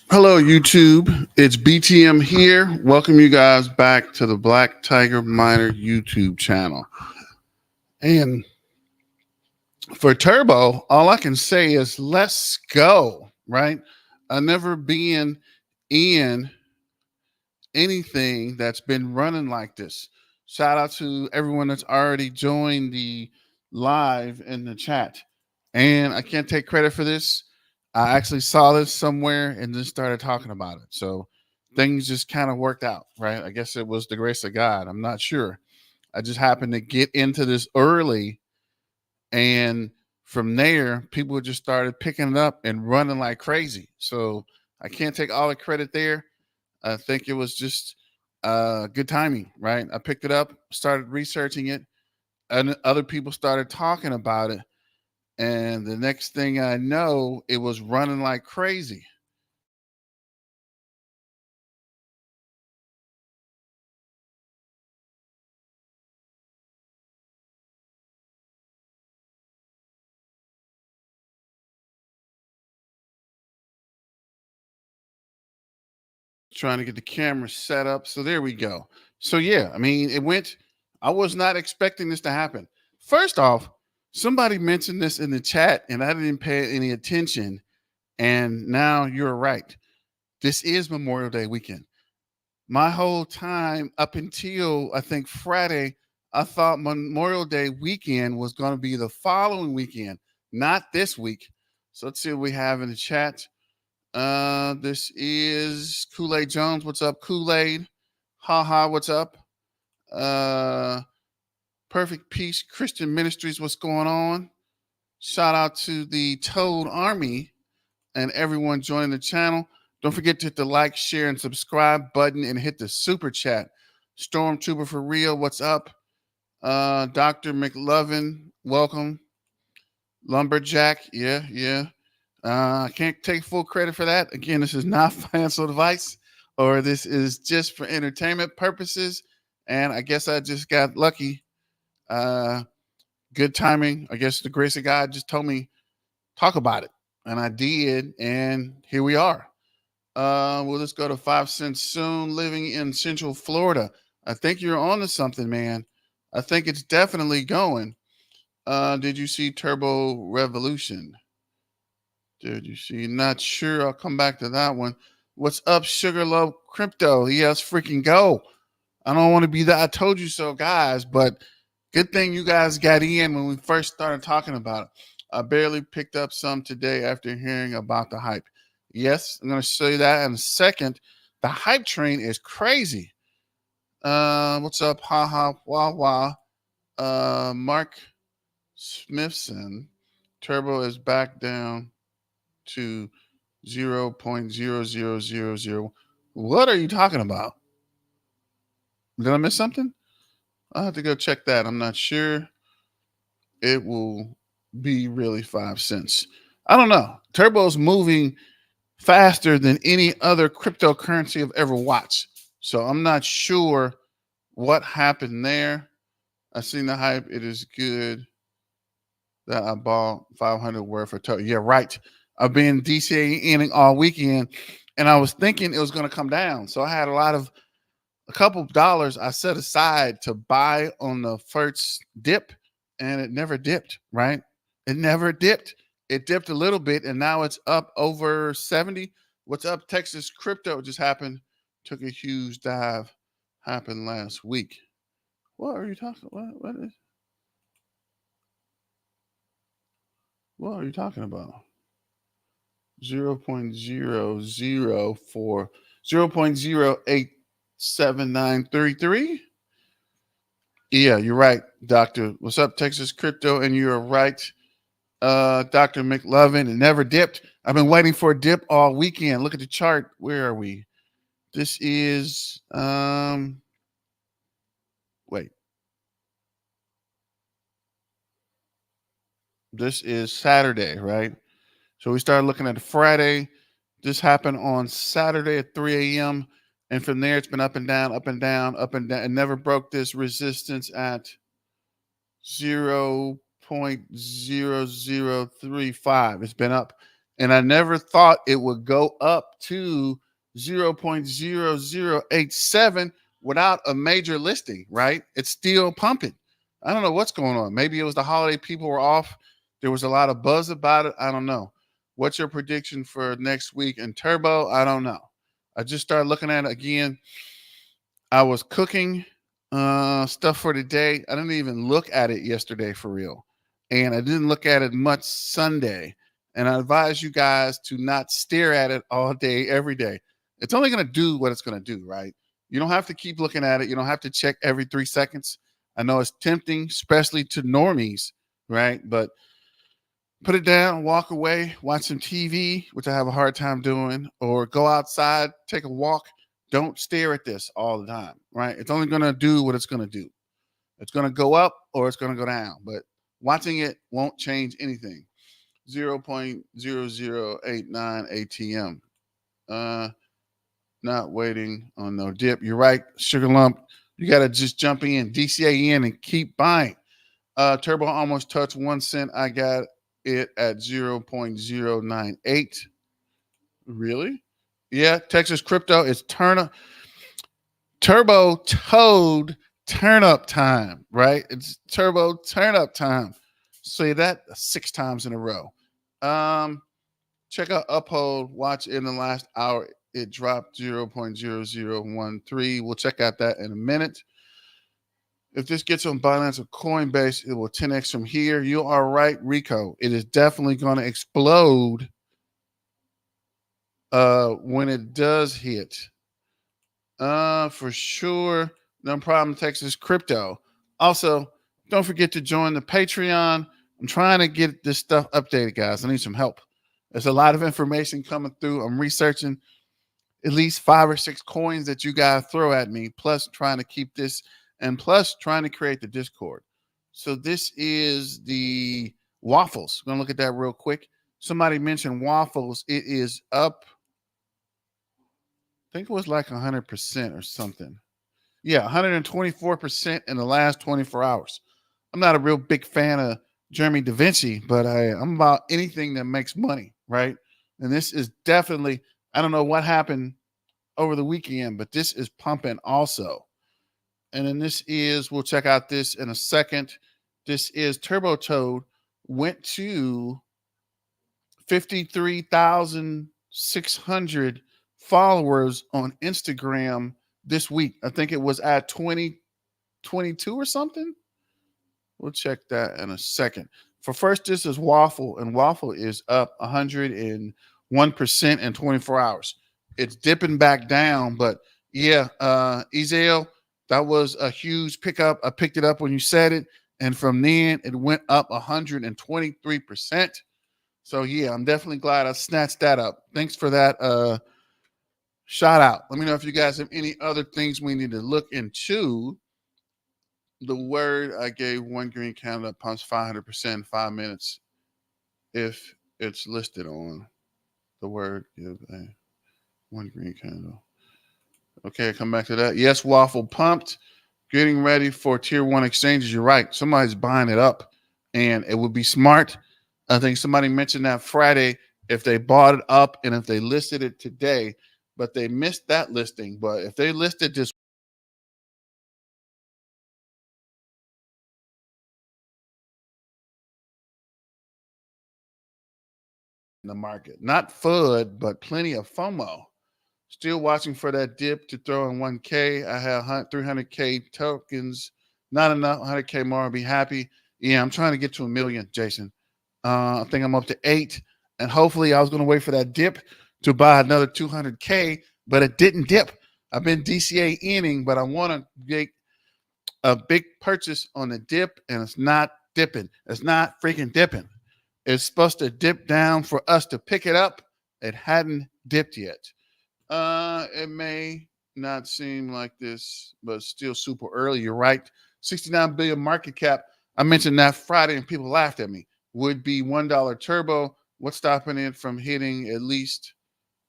Hello, YouTube. It's BTM here. Welcome you guys back to the Black Tiger Miner YouTube channel. And for Turbo, all I can say is let's go, right? I've never been in anything that's been running like this. Shout out to everyone that's already joined the live in the chat. And I can't take credit for this. I actually saw this somewhere and then started talking about it. So things just kind of worked out, right? I guess it was the grace of God. I'm not sure. I just happened to get into this early, and from there, people just started picking it up and running like crazy. So I can't take all the credit there. I think it was just good timing, right? I picked it up, started researching it, and other people started talking about it. And the next thing I know, it was running like crazy. Trying to get the camera set up. So there we go. So yeah, I mean, I was not expecting this to happen. First off, somebody mentioned this in the chat and I didn't pay any attention. And now you're right. This is Memorial Day weekend. My whole time up until I think Friday, I thought Memorial Day weekend was going to be the following weekend, not this week. So let's see what we have in the chat. This is Kool-Aid Jones. What's up, Kool-Aid? Haha, what's up? Perfect Peace Christian Ministries, what's going on? Shout out to the Toad Army and everyone joining the channel. Don't forget to hit the like, share, and subscribe button and hit the super chat. Stormtrooper for real, what's up? Dr. McLovin, welcome. Lumberjack, yeah. I can't take full credit for that. Again, this is not financial advice, or this is just for entertainment purposes. And I guess I just got lucky. Good timing. I guess the grace of God just told me talk about it, and I did, and here we are. Well, let's go to 5 cents soon. Living in Central Florida. I think you're on to something, man. I think it's definitely going. Did you see Turbo Revolution? Did you see? Not sure. I'll come back to that one. What's up, Sugarloaf Crypto? Yes, freaking go. I don't want to be that I told you so, guys, but good thing you guys got in when we first started talking about it. I barely picked up some today after hearing about the hype. Yes, I'm going to show you that in a second. The hype train is crazy. What's up? Ha ha, wah wah. Mark Smithson. Turbo is back down to 0.0000. What are you talking about? Did I miss something? I'll have to go check that. I'm not sure. It will be really 5 cents. I don't know. Turbo's moving faster than any other cryptocurrency I've ever watched. So I'm not sure what happened there. I seen the hype. It is good that I bought 500 worth for Turbo. Yeah, right. I've been DCAing all weekend, and I was thinking it was going to come down. So I had a couple of dollars I set aside to buy on the first dip, and it never dipped, right? It never dipped. It dipped a little bit, and now it's up over 70. What's up, Texas Crypto? Just happened. Took a huge dive. Happened last week. What are you talking about? What are you talking about? 0.004, 0.087933. Yeah, you're right, Doctor. What's up, Texas Crypto? And you're right, Dr. McLovin. It never dipped. I've been waiting for a dip all weekend. Look at the chart. Where are we? This is wait. This is Saturday, right? So we started looking at Friday. This happened on Saturday at 3 a.m. And from there, it's been up and down, up and down, up and down. It never broke this resistance at 0.0035. It's been up And I never thought it would go up to 0.0087 without a major listing, right? It's still pumping. I don't know what's going on. Maybe it was the holiday, people were off. There was a lot of buzz about it. I don't know. What's your prediction for next week in Turbo? I don't know. I just started looking at it again. I was cooking stuff for today. I didn't even look at it yesterday for real. And I didn't look at it much Sunday. And I advise you guys to not stare at it all day, every day. It's only going to do what it's going to do, right? You don't have to keep looking at it. You don't have to check every 3 seconds. I know it's tempting, especially to normies, right? But put it down, walk away, watch some TV, which I have a hard time doing, or go outside, take a walk. Don't stare at this all the time, right? It's only going to do what it's going to do. It's going to go up or it's going to go down, but watching it won't change anything. 0.0089 ATM. Not waiting on no dip. You're right, Sugar Lump. You got to just jump in, DCA in, and keep buying. Turbo almost touched 1 cent. I got it at 0.098. Really? Yeah, Texas crypto is turbo toad turn up time, right? It's turbo turn up time. Say that 6 times in a row. Check out Uphold. Watch in the last hour. It dropped 0.0013. We'll check out that in a minute. If this gets on Binance or Coinbase, it will 10x from here. You are right, Rico. It is definitely going to explode when it does hit. For sure. No problem, Texas crypto. Also, don't forget to join the Patreon. I'm trying to get this stuff updated, guys. I need some help. There's a lot of information coming through. I'm researching at least 5 or 6 coins that you guys throw at me, plus trying to keep this, and plus trying to create the Discord. So this is the waffles. We're going to look at that real quick. Somebody mentioned waffles. It is up. I think it was like 100% or something. Yeah, 124% in the last 24 hours. I'm not a real big fan of Jeremy Da Vinci, but I'm about anything that makes money, right? And this is definitely, I don't know what happened over the weekend, but this is pumping also. And then this is, we'll check out this in a second. This is Turbo Toad, went to 53,600 followers on Instagram this week. I think it was at 2022 or something. We'll check that in a second. For first, this is Waffle, and Waffle is up 101% in 24 hours. It's dipping back down, but yeah, Ezel, that was a huge pickup. I picked it up when you said it, and from then it went up 123%. So yeah, I'm definitely glad I snatched that up. Thanks for that shout out. Let me know if you guys have any other things we need to look into. The word I gave one green candle pumps 500% in 5 minutes if it's listed on the word give a one green candle. Okay, come back to that. Yes, Waffle pumped, getting ready for tier 1 exchanges. You're right. Somebody's buying it up, and it would be smart. I think somebody mentioned that Friday if they bought it up and if they listed it today, but they missed that listing. But if they listed this in the market, not FUD, but plenty of FOMO. Still watching for that dip to throw in 1K. I have 300K tokens. Not enough. 100K more. I'll be happy. Yeah, I'm trying to get to 1 million, Jason. I think I'm up to 8. And hopefully I was going to wait for that dip to buy another 200K, but it didn't dip. I've been DCA inning, but I want to make a big purchase on the dip, and it's not dipping. It's not freaking dipping. It's supposed to dip down for us to pick it up. It hadn't dipped yet. It may not seem like this, but still super early. You're right. 69 billion market cap. I mentioned that Friday and people laughed at me. Would be $1 turbo. What's stopping it from hitting at least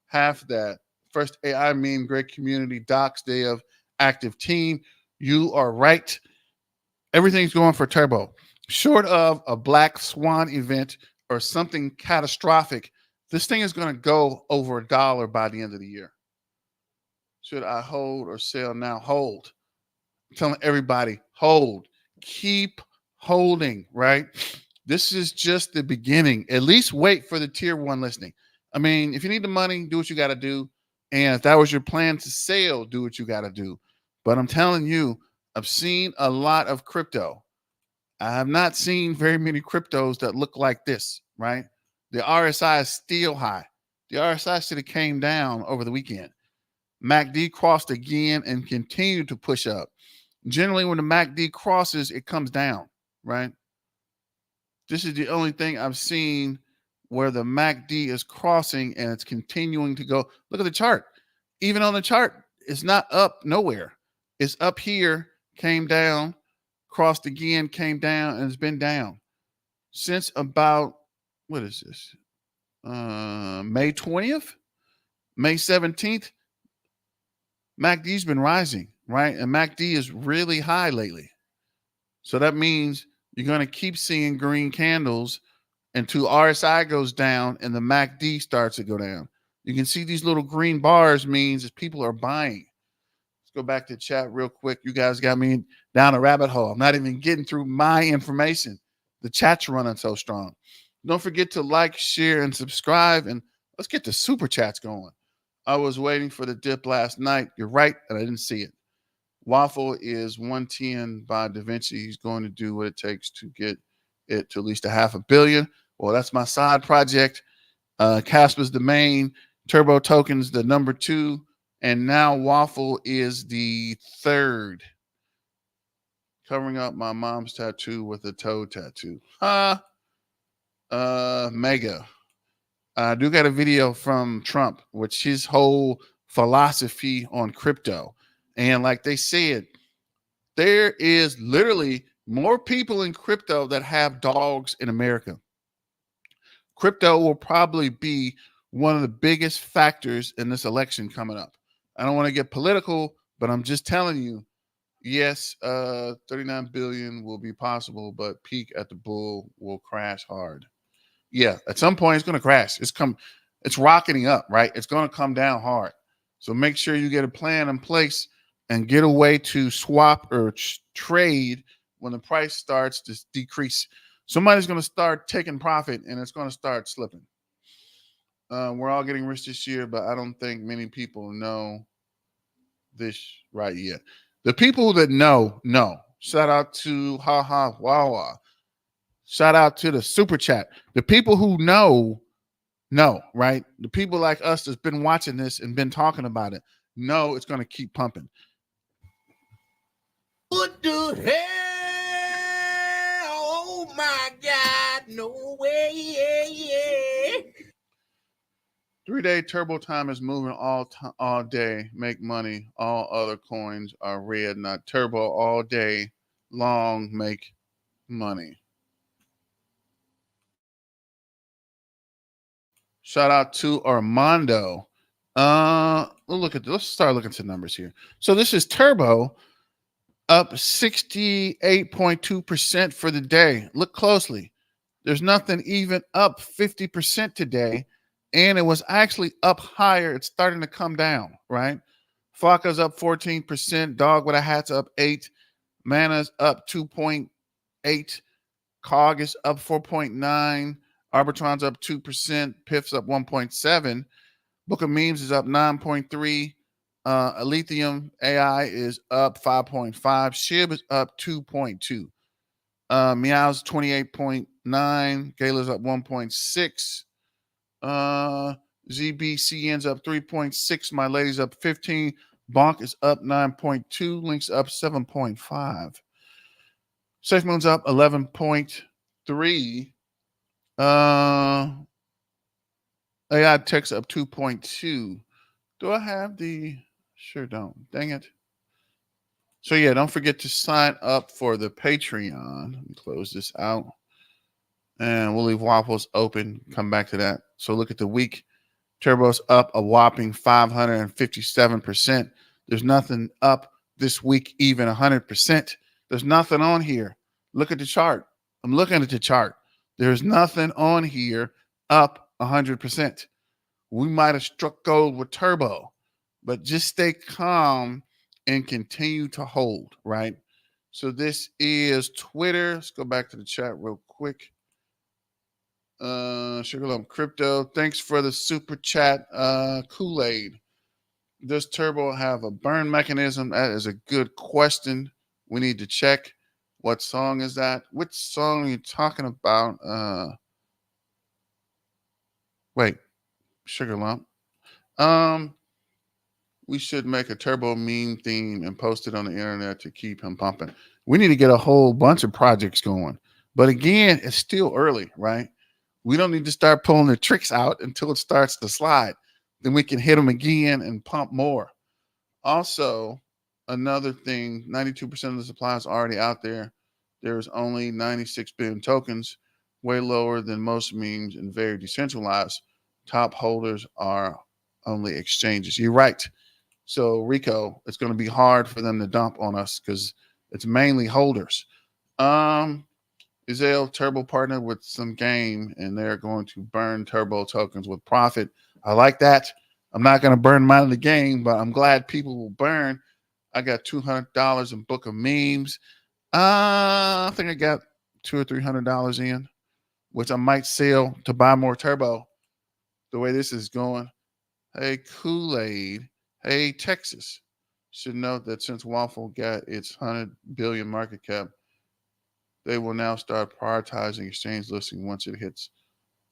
half that? First AI meme, great community, docs, day of active team. You are right. Everything's going for turbo. Short of a black swan event or something catastrophic, This thing is going to go over $1 by the end of the year. Should I hold or sell now? Hold. I'm telling everybody, hold. Keep holding, right? This is just the beginning. At least wait for the tier 1 listing. I mean, if you need the money, do what you got to do. And if that was your plan to sell, do what you got to do. But I'm telling you, I've seen a lot of crypto. I have not seen very many cryptos that look like this, right? The RSI is still high. The RSI should have came down over the weekend. MACD crossed again and continued to push up. Generally, when the MACD crosses, it comes down, right? This is the only thing I've seen where the MACD is crossing and it's continuing to go. Look at the chart. Even on the chart, it's not up nowhere. It's up here, came down, crossed again, came down, and it's been down since about, what is this? May 20th, May 17th. MACD's been rising, right? And MACD is really high lately. So that means you're going to keep seeing green candles until RSI goes down and the MACD starts to go down. You can see these little green bars means that people are buying. Let's go back to chat real quick. You guys got me down a rabbit hole. I'm not even getting through my information. The chat's running so strong. Don't forget to like, share, and subscribe. And let's get the super chats going. I was waiting for the dip last night. You're right, and I didn't see it. Waffle is 110 by Da Vinci. He's going to do what it takes to get it to at least $500 million. Well, that's my side project. Casper's the main. Turbo Tokens the number 2. And now Waffle is the 3rd. Covering up my mom's tattoo with a toe tattoo. Mega. I do got a video from Trump, which his whole philosophy on crypto. And like they said, there is literally more people in crypto that have dogs in America. Crypto will probably be one of the biggest factors in this election coming up. I don't want to get political, but I'm just telling you, yes, 39 billion will be possible, but peak at the bull will crash hard. Yeah, at some point it's going to crash. It's rocketing up, right? It's going to come down hard. So make sure you get a plan in place and get a way to swap or trade when the price starts to decrease. Somebody's going to start taking profit and it's going to start slipping. We're all getting rich this year, but I don't think many people know this right yet. The people that know. Shout out to Haha Wawa. Shout out to the super chat. The people who know, right? The people like us that's been watching this and been talking about it, know it's going to keep pumping. What the hell? Oh my God, no way. 3-day turbo time is moving all day. Make money. All other coins are red, not turbo. All day long, make money. Shout out to Armando. Let's start looking at the numbers here. So this is turbo up 68.2% for the day. Look closely. There's nothing even up 50% today. And it was actually up higher. It's starting to come down, right? Flocka's up 14%. Dog with a hat's up 8. Mana's up 2.8. COG is up 4.9. Arbitron's up 2%. PIF's up 1.7. Book of Memes is up 9.3. Lithium AI is up 5.5. SHIB is up 2.2. Meow's 28.9. Gala's up 1.6. ZBCN's up 3.6. My Lady's up 15. Bonk is up 9.2. Link's up 7.5. Safe Moon's up 11.3. AI Tech's up 2.2. Do I have the? Sure don't. Dang it. So yeah, don't forget to sign up for the Patreon. Let me close this out. And we'll leave Waffles open. Come back to that. So look at the week. Turbo's up a whopping 557%. There's nothing up this week, even 100%. There's nothing on here. Look at the chart. I'm looking at the chart. There's nothing on here up 100%. We might have struck gold with Turbo, but just stay calm and continue to hold, right? So this is Twitter. Let's go back to the chat real quick. Sugar Lump Crypto. Thanks for the super chat, Kool-Aid. Does Turbo have a burn mechanism? That is a good question. We need to check. What song is that? Which song are you talking about? Wait, Sugar Lump. We should make a Turbo meme theme and post it on the internet to keep him pumping. We need to get a whole bunch of projects going. But again, it's still early, right? We don't need to start pulling the tricks out until it starts to slide. Then we can hit them again and pump more. Also, another thing, 92% of the supply is already out there. There's only 96 billion tokens, way lower than most memes and very decentralized. Top holders are only exchanges. You're right. So, Rico, it's going to be hard for them to dump on us because it's mainly holders. Israel Turbo partnered with some game and they're going to burn Turbo tokens with profit. I like that. I'm not going to burn mine in the game, but I'm glad people will burn. I got $200 in book of memes. I think I got $200 or $300 in, which I might sell to buy more Turbo. The way this is going. Hey, Kool-Aid. Hey, Texas. Should note that since Waffle got its 100 billion market cap, they will now start prioritizing exchange listing once it hits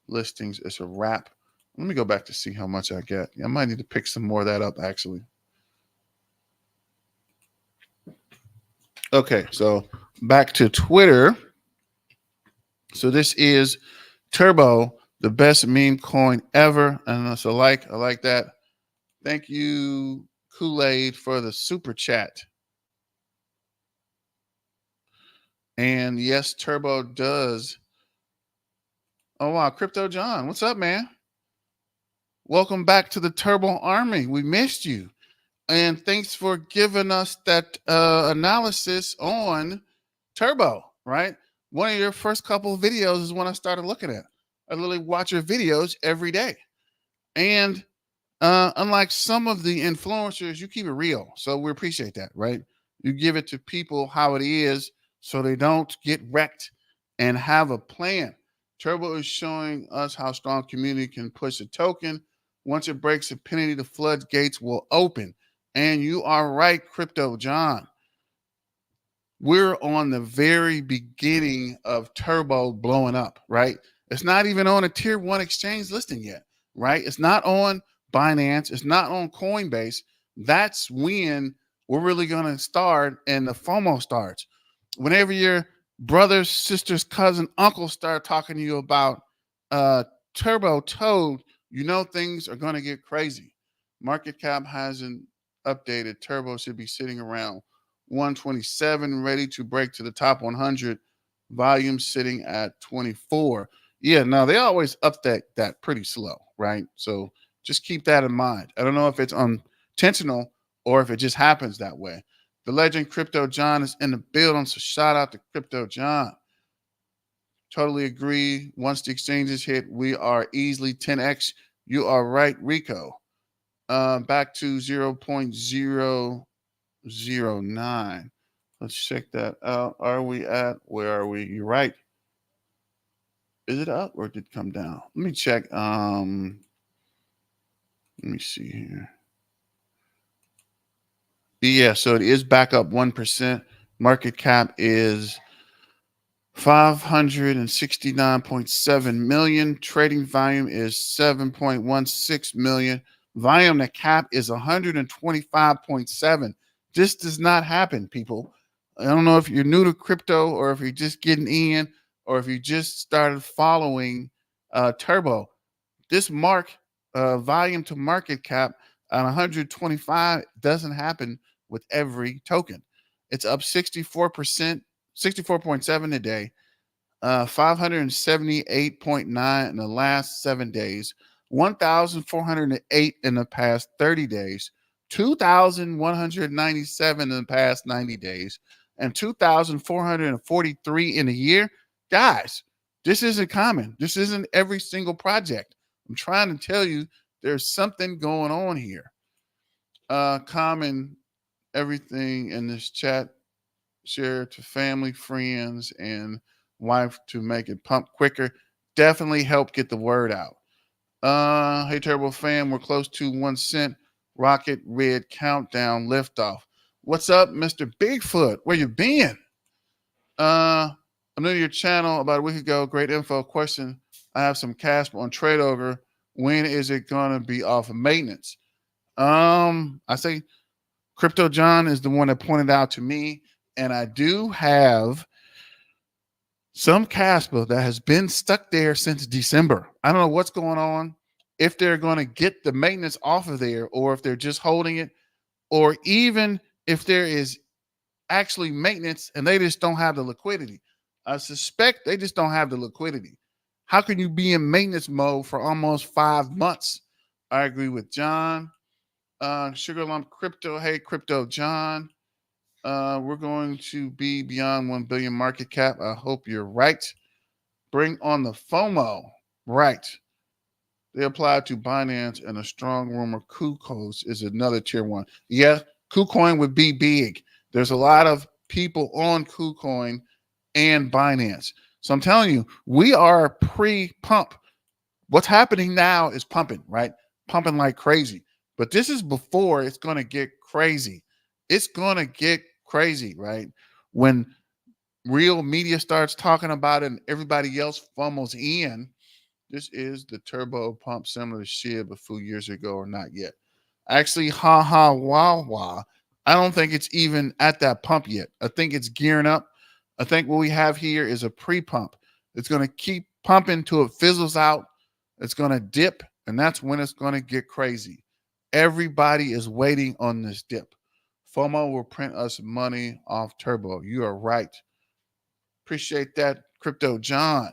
listings. It's a wrap. Let me go back to see how much I get. I might need to pick some more of that up, actually. Okay, so back to Twitter. So this is Turbo, the best meme coin ever. And so I like that. Thank you, Kool-Aid, for the super chat. And yes, Turbo does. Oh, wow. Crypto John, what's up, man? Welcome back to the Turbo Army. We missed you. And thanks for giving us that analysis on Turbo, right? One of your first couple of videos is when I started looking at. I literally watch your videos every day. And unlike some of the influencers, you keep it real. So we appreciate that, right? You give it to people how it is so they don't get wrecked and have a plan. Turbo is showing us how strong community can push a token. Once it breaks a penny, the floodgates will open. And you are right, Crypto John. We're on the very beginning of Turbo blowing up, right? It's not even on a tier one exchange listing yet, right? It's not on Binance. It's not on Coinbase. That's when we're really going to start and the FOMO starts. Whenever your brothers, sisters, cousin, uncle start talking to you about Turbo Toad, you know things are going to get crazy. Market cap hasn't updated. Turbo should be sitting around 127, ready to break to the top 100. Volume sitting at 24. Yeah, now they always update that pretty slow, right? So just keep that in mind. I don't know if it's intentional or if it just happens that way. The legend Crypto John is in the building, so shout out to Crypto John. Totally agree. Once the exchanges hit, we are easily 10x. You are right, Rico. Back to 0.009. Let's check that out. Are we at? Where are we? You're right. Is it up or did it come down? Let me check. Let me see here. Yeah, so it is back up 1%. Market cap is 569.7 million. Trading volume is 7.16 million. Volume to cap is 125.7. This does not happen, people. I don't know if you're new to crypto or if you're just getting in or if you just started following Turbo. This volume to market cap on 125 doesn't happen with every token. It's up 64%, 64.7 today, 578.9 in the last 7 days, 1,408 in the past 30 days, 2,197 in the past 90 days, and 2,443 in a year. Guys, this isn't common. This isn't every single project. I'm trying to tell you there's something going on here. Common everything in this chat, share to family, friends, and wife to make it pump quicker. Definitely help get the word out. Hey Turbo fam, we're close to 1 cent. Rocket red countdown liftoff. What's up, Mr. Bigfoot? Where you been? I'm new to your channel about a week ago. Great info. Question: I have some cash on trade over. When is it gonna be off of maintenance? I say Crypto John is the one that pointed out to me, and I do have some Casper that has been stuck there since December. I don't know what's going on, if they're going to get the maintenance off of there, or if they're just holding it, or even if there is actually maintenance and they just don't have the liquidity. I suspect they just don't have the liquidity. How can you be in maintenance mode for almost 5 months? I agree with John. Sugar Lump Crypto. Hey, Crypto John. We're going to be beyond 1 billion market cap. I hope you're right. Bring on the FOMO. Right. They apply to Binance, and a strong rumor KuCoin is another tier one. Yeah, KuCoin would be big. There's a lot of people on KuCoin and Binance. So I'm telling you, we are pre-pump. What's happening now is pumping, right? Pumping like crazy. But this is before it's going to get crazy. It's going to get crazy, right? When real media starts talking about it and everybody else FOMO's in, this is the turbo pump similar to SHIB a few years ago or not yet. Actually, ha ha, wah wah. I don't think it's even at that pump yet. I think it's gearing up. I think what we have here is a pre-pump. It's going to keep pumping till it fizzles out. It's going to dip, and that's when it's going to get crazy. Everybody is waiting on this dip. FOMO will print us money off turbo. You are right. Appreciate that, Crypto John.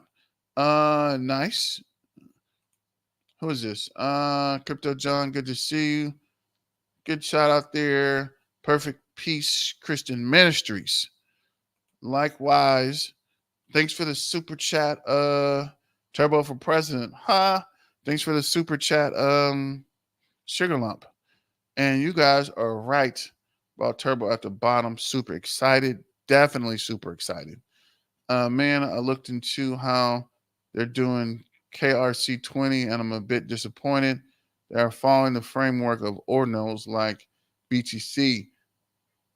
Nice. Who is this? Crypto John, good to see you. Good shout out there. Perfect Peace Christian Ministries. Likewise, thanks for the super chat. Turbo for President. Ha. Thanks for the super chat. Sugar Lump. And you guys are right about Turbo at the bottom. Super excited. Definitely super excited. Man, I looked into how they're doing KRC20, and I'm a bit disappointed. They are following the framework of ordinals like BTC.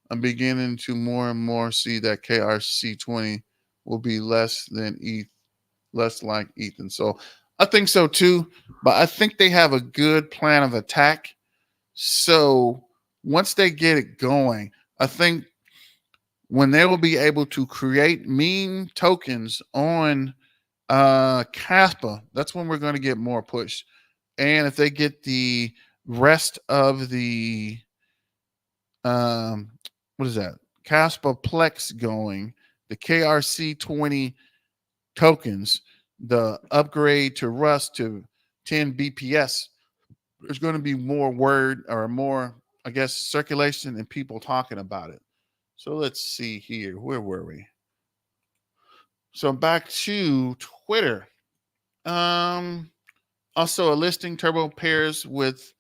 I'm beginning to more and more see that KRC20 will be less than ETH, less like ETH. And so I think so too, but I think they have a good plan of attack. So once they get it going, I think when they will be able to create meme tokens on Caspa, that's when we're going to get more push. And if they get the rest of the what is that? Caspa Plex going, the KRC20 tokens, the upgrade to Rust to 10 BPS, there's going to be more word or more, I guess, circulation and people talking about it. So let's see here. Where were we? So back to Twitter. Also a listing turbo pairs with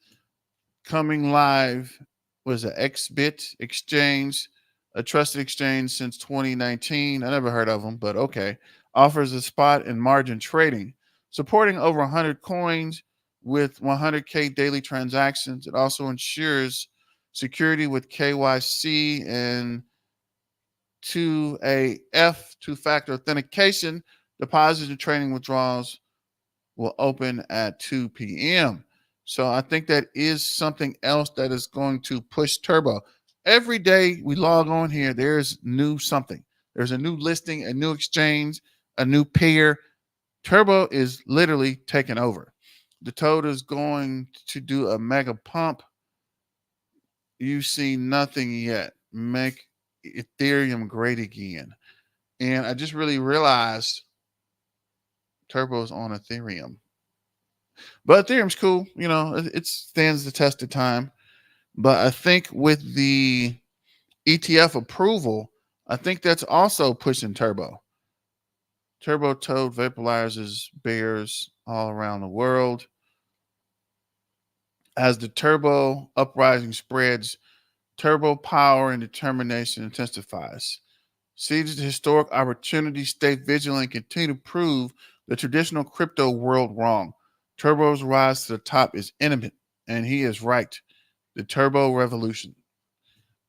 coming live was an XBit exchange, a trusted exchange since 2019. I never heard of them, but okay. Offers a spot and margin trading, supporting over 100 coins with 100K daily transactions. It also ensures security with KYC and 2AF, two-factor authentication. Deposits and trading withdrawals will open at 2 p.m. So I think that is something else that is going to push turbo. Every day we log on here, there's new something. There's a new listing, a new exchange, a new pair. Turbo is literally taking over. The toad is going to do a mega pump. You see nothing yet. Make Ethereum great again. And I just really realized Turbo's on Ethereum. But Ethereum's cool. You know, it stands the test of time. But I think with the ETF approval, I think that's also pushing Turbo. Turbo Toad vaporizes bears all around the world. As the turbo uprising spreads, turbo power and determination intensifies. Seize the historic opportunity, stay vigilant, and continue to prove the traditional crypto world wrong. Turbo's rise to the top is imminent, and he is right. The turbo revolution.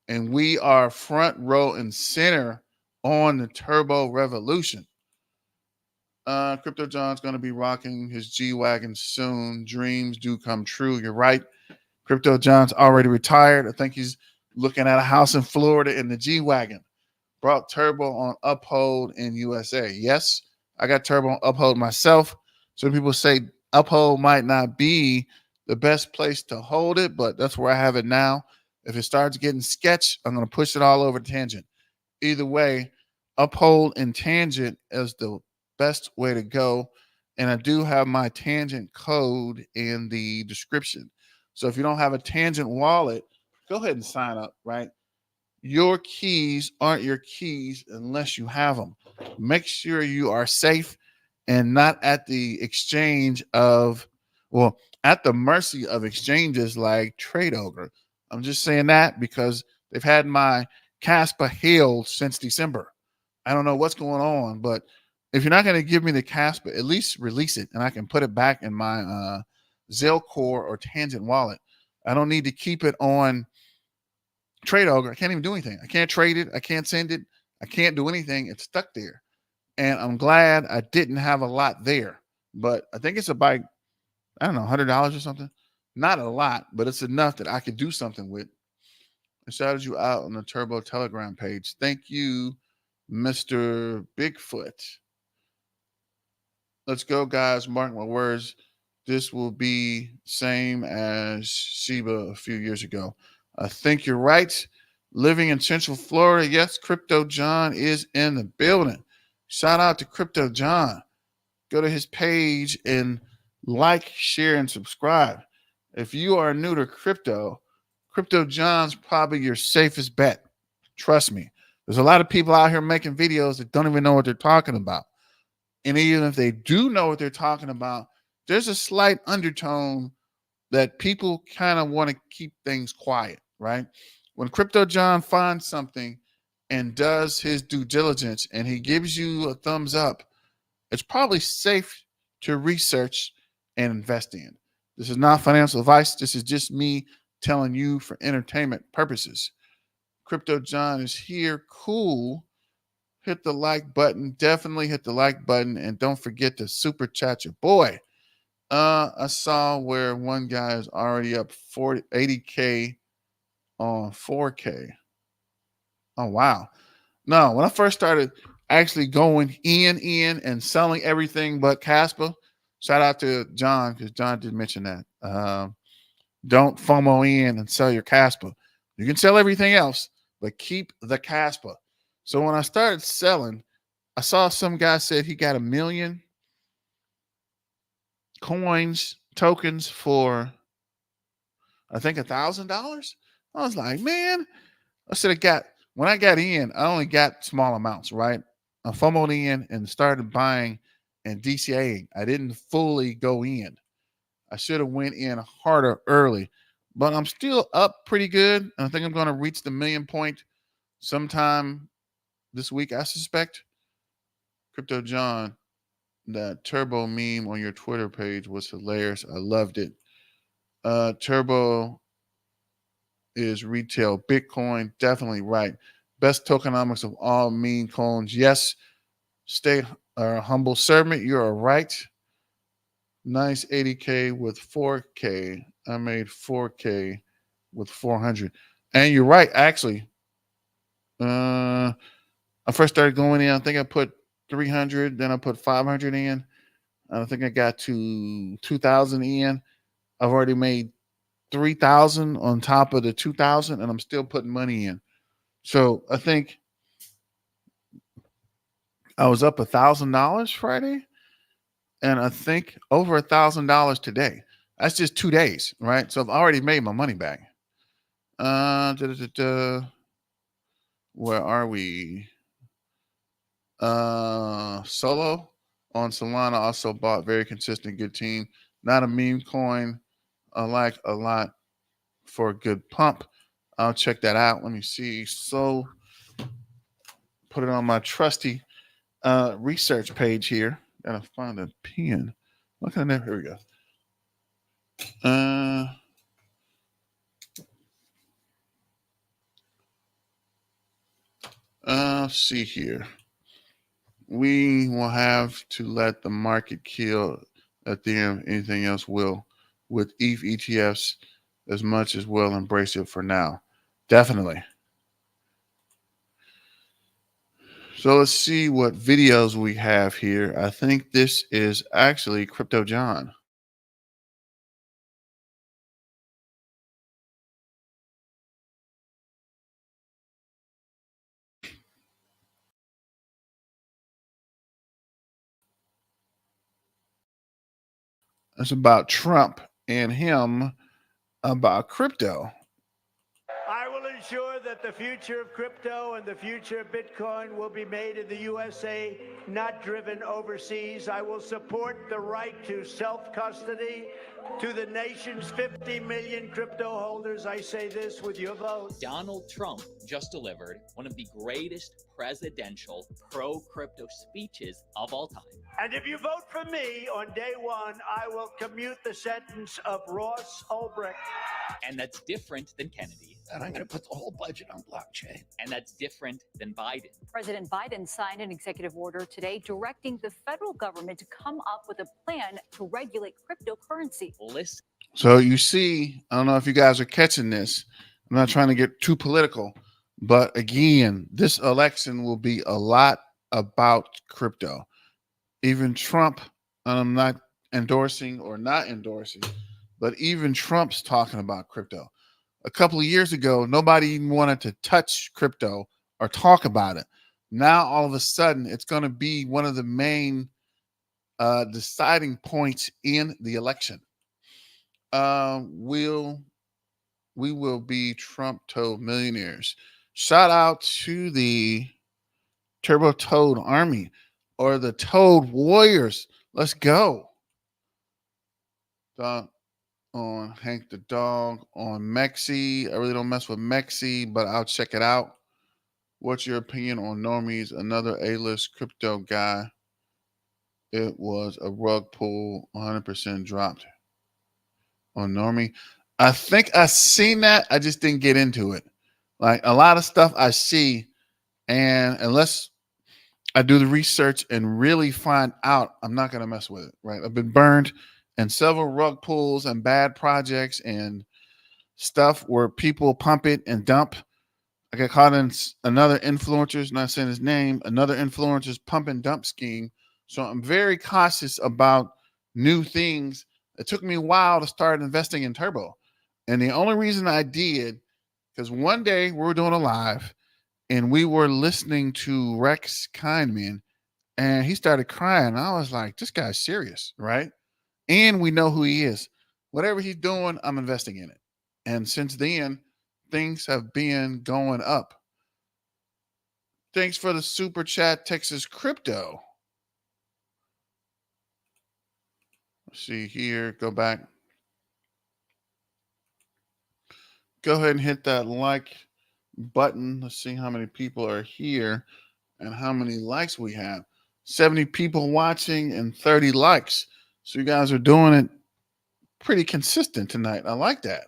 And we are front row and center on the turbo revolution. Crypto John's going to be rocking his G Wagon soon. Dreams do come true. You're right. Crypto John's already retired. I think he's looking at a house in Florida in the G Wagon. Brought Turbo on Uphold in USA. Yes, I got Turbo on Uphold myself. Some people say Uphold might not be the best place to hold it, but that's where I have it now. If it starts getting sketch, I'm going to push it all over Tangent. Either way, Uphold and Tangent is the best way to go. And I do have my Tangent code in the description. So if you don't have a Tangent wallet, go ahead and sign up, right? Your keys aren't your keys unless you have them. Make sure you are safe and not at the exchange of, well, at the mercy of exchanges like Trade Ogre. I'm just saying that because they've had my Caspa held since December. I don't know what's going on, but if you're not going to give me the Caspa, at least release it and I can put it back in my Zellcore or Tangent wallet. I don't need to keep it on Trade Ogre. I can't even do anything. I can't trade it. I can't send it. I can't do anything. It's stuck there. And I'm glad I didn't have a lot there. But I think it's about, I don't know, $100 or something. Not a lot, but it's enough that I could do something with. I shouted you out on the Turbo Telegram page. Thank you, Mr. Bigfoot. Let's go, guys. Mark my words. This will be same as Shiba a few years ago. I think you're right. Living in Central Florida, yes, Crypto John is in the building. Shout out to Crypto John. Go to his page and like, share, and subscribe. If you are new to crypto, Crypto John's probably your safest bet. Trust me. There's a lot of people out here making videos that don't even know what they're talking about. And even if they do know what they're talking about, there's a slight undertone that people kind of want to keep things quiet, right? When Crypto John finds something and does his due diligence and he gives you a thumbs up, it's probably safe to research and invest in. This is not financial advice. This is just me telling you for entertainment purposes. Crypto John is here. Cool. Hit the like button. Definitely hit the like button. And don't forget to super chat your boy. I saw where one guy is already up 80K on 4K. Oh, wow. No, when I first started actually going in and selling everything but Caspa, shout out to John because John did mention that. Don't FOMO in and sell your Caspa. You can sell everything else, but keep the Caspa. So when I started selling, I saw some guy said he got 1 million coins, tokens for, I think, $1,000. I was like, man, I should have got, when I got in, I only got small amounts, right? I FOMO'd in and started buying and DCAing. I didn't fully go in. I should have went in harder early, but I'm still up pretty good. And I think I'm going to reach the 1 million point sometime this week, I suspect. Crypto John, that Turbo meme on your Twitter page was hilarious. I loved it. Turbo is retail Bitcoin. Definitely right. Best tokenomics of all meme coins. Yes, stay humble servant. You are right. Nice 80K with 4K. I made 4K with 400. And you're right, actually. I first started going in. I think I put 300, then I put 500 in. I think I got to 2,000 in. I've already made 3,000 on top of the 2,000, and I'm still putting money in. So I think I was up $1,000 Friday, and I think over $1,000 today. That's just 2 days, right? So I've already made my money back. Where are we? Solo on Solana also bought, very consistent, good team. Not a meme coin. I like a lot for a good pump. I'll check that out. Let me see. So put it on my trusty research page here. Gotta find a pen. Look at that. Here we go. Uh, let's see here. We will have to let the market kill Ethereum. Anything else will. With ETH ETFs, as much as we'll embrace it for now. Definitely. So let's see what videos we have here. I think this is actually Crypto John. It's about Trump and him about crypto. I will ensure that the future of crypto and the future of Bitcoin will be made in the USA, not driven overseas. I will support the right to self-custody to the nation's 50 million crypto holders. I say this with your vote. Donald Trump just delivered one of the greatest presidential pro-crypto speeches of all time. And if you vote for me on day one, I will commute the sentence of Ross Ulbricht. And that's different than Kennedy. And I'm going to put the whole budget on blockchain. And that's different than Biden. President Biden signed an executive order today directing the federal government to come up with a plan to regulate cryptocurrency. Listen. So you see, I don't know if you guys are catching this. I'm not trying to get too political, but again, this election will be a lot about crypto. Even Trump, and I'm not endorsing or not endorsing, but even Trump's talking about crypto. A couple of years ago, nobody even wanted to touch crypto or talk about it. Now, all of a sudden, it's going to be one of the main deciding points in the election. We will be Trump Toad millionaires. Shout out to the Turbo Toad Army or the Toad Warriors. Let's go. On Hank the Dog, on Mexi. I really don't mess with Mexi, but I'll check it out. What's your opinion on Normies, another A-list crypto guy? It was a rug pull, 100% dropped on Normie. I think I seen that. I just didn't get into it. Like a lot of stuff I see, and unless I do the research and really find out, I'm not going to mess with it, right? I've been burned and several rug pulls and bad projects and stuff where people pump it and dump. I got caught in another influencer's, not saying his name, another influencer's pump and dump scheme. So I'm very cautious about new things. It took me a while to start investing in Turbo. And the only reason I did, because one day we were doing a live and we were listening to Rex Kindman and he started crying. I was like, this guy's serious, right? And we know who he is. Whatever he's doing, I'm investing in it. And since then, things have been going up. Thanks for the super chat, Texas Crypto. Let's see here. Go back. Go ahead and hit that like button. Let's see how many people are here and how many likes we have. 70 people watching and 30 likes. So you guys are doing it pretty consistent tonight. I like that.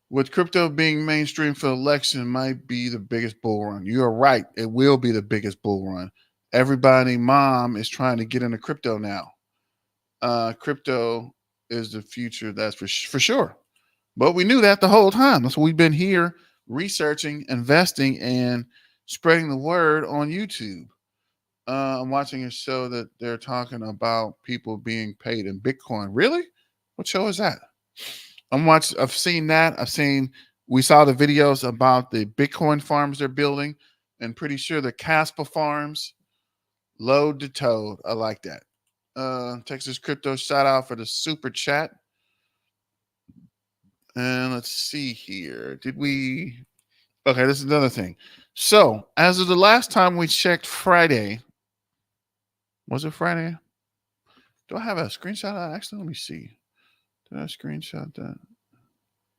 With crypto being mainstream for the election might be the biggest bull run. You're right. It will be the biggest bull run. Everybody mom is trying to get into crypto now. Crypto is the future. That's for sure. But we knew that the whole time. That's why we've been here researching, investing, and spreading the word on YouTube. I'm watching a show that they're talking about people being paid in Bitcoin. Really? What show is that? I've seen that. We saw the videos about the Bitcoin farms they're building, and pretty sure the Casper farms load to toad. I like that. Texas Crypto, shout out for the super chat. And let's see here. Okay, this is another thing. So, as of the last time we checked Friday, was it Friday? Do I have a screenshot of that? Actually, let me see. Did I screenshot that?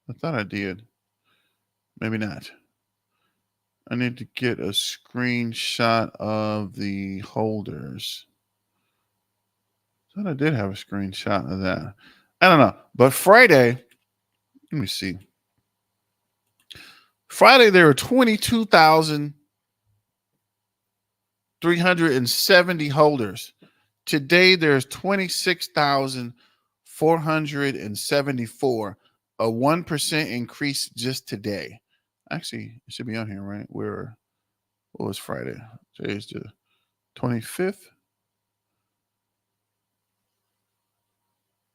I thought I did. Maybe not. I need to get a screenshot of the holders. I thought I did have a screenshot of that. I don't know. But Friday, let me see. Friday, there were 22,370 holders. Today, there's 26,474. A 1% increase just today. Actually, it should be on here, right? What was Friday? Today's the 25th.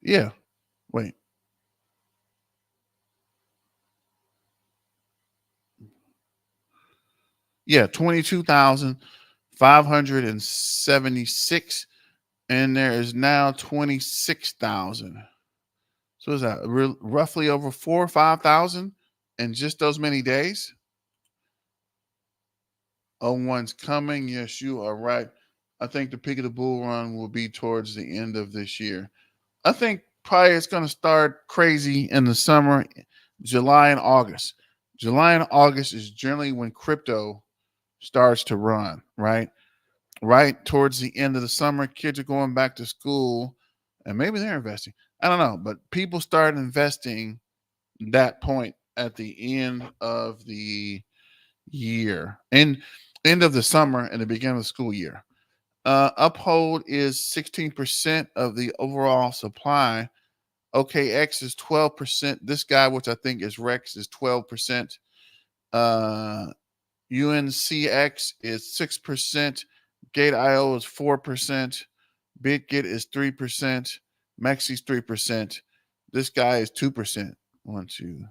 Yeah. Wait. Yeah, 22,576. And there is now 26,000. So is that roughly over 4,000 or 5,000 in just those many days? Oh, one's coming. Yes, you are right. I think the peak of the bull run will be towards the end of this year. I think probably it's going to start crazy in the summer, July and August. July and August is generally when crypto starts to run, right? Right towards the end of the summer, kids are going back to school and maybe they're investing. I don't know, but people start investing that point at the end of the year and end of the summer and the beginning of the school year. Uphold is 16% of the overall supply. OKX is 12%. This guy, which I think is Rex, is 12%. UNCX is 6%. Gate.io is 4%. BitGet is 3%. Mexi's 3%. This guy is 2%. One, two.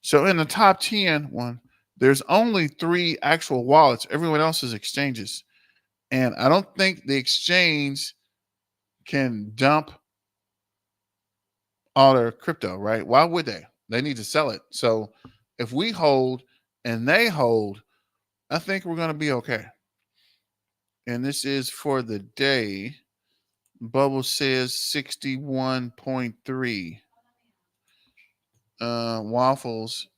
So in the top 10, there's only 3 actual wallets. Everyone else is exchanges. And I don't think the exchange can dump all their crypto, right? Why would they? They need to sell it. So if we hold and they hold, I think we're going to be okay. And this is for the day. Bubble says 61.3. Waffles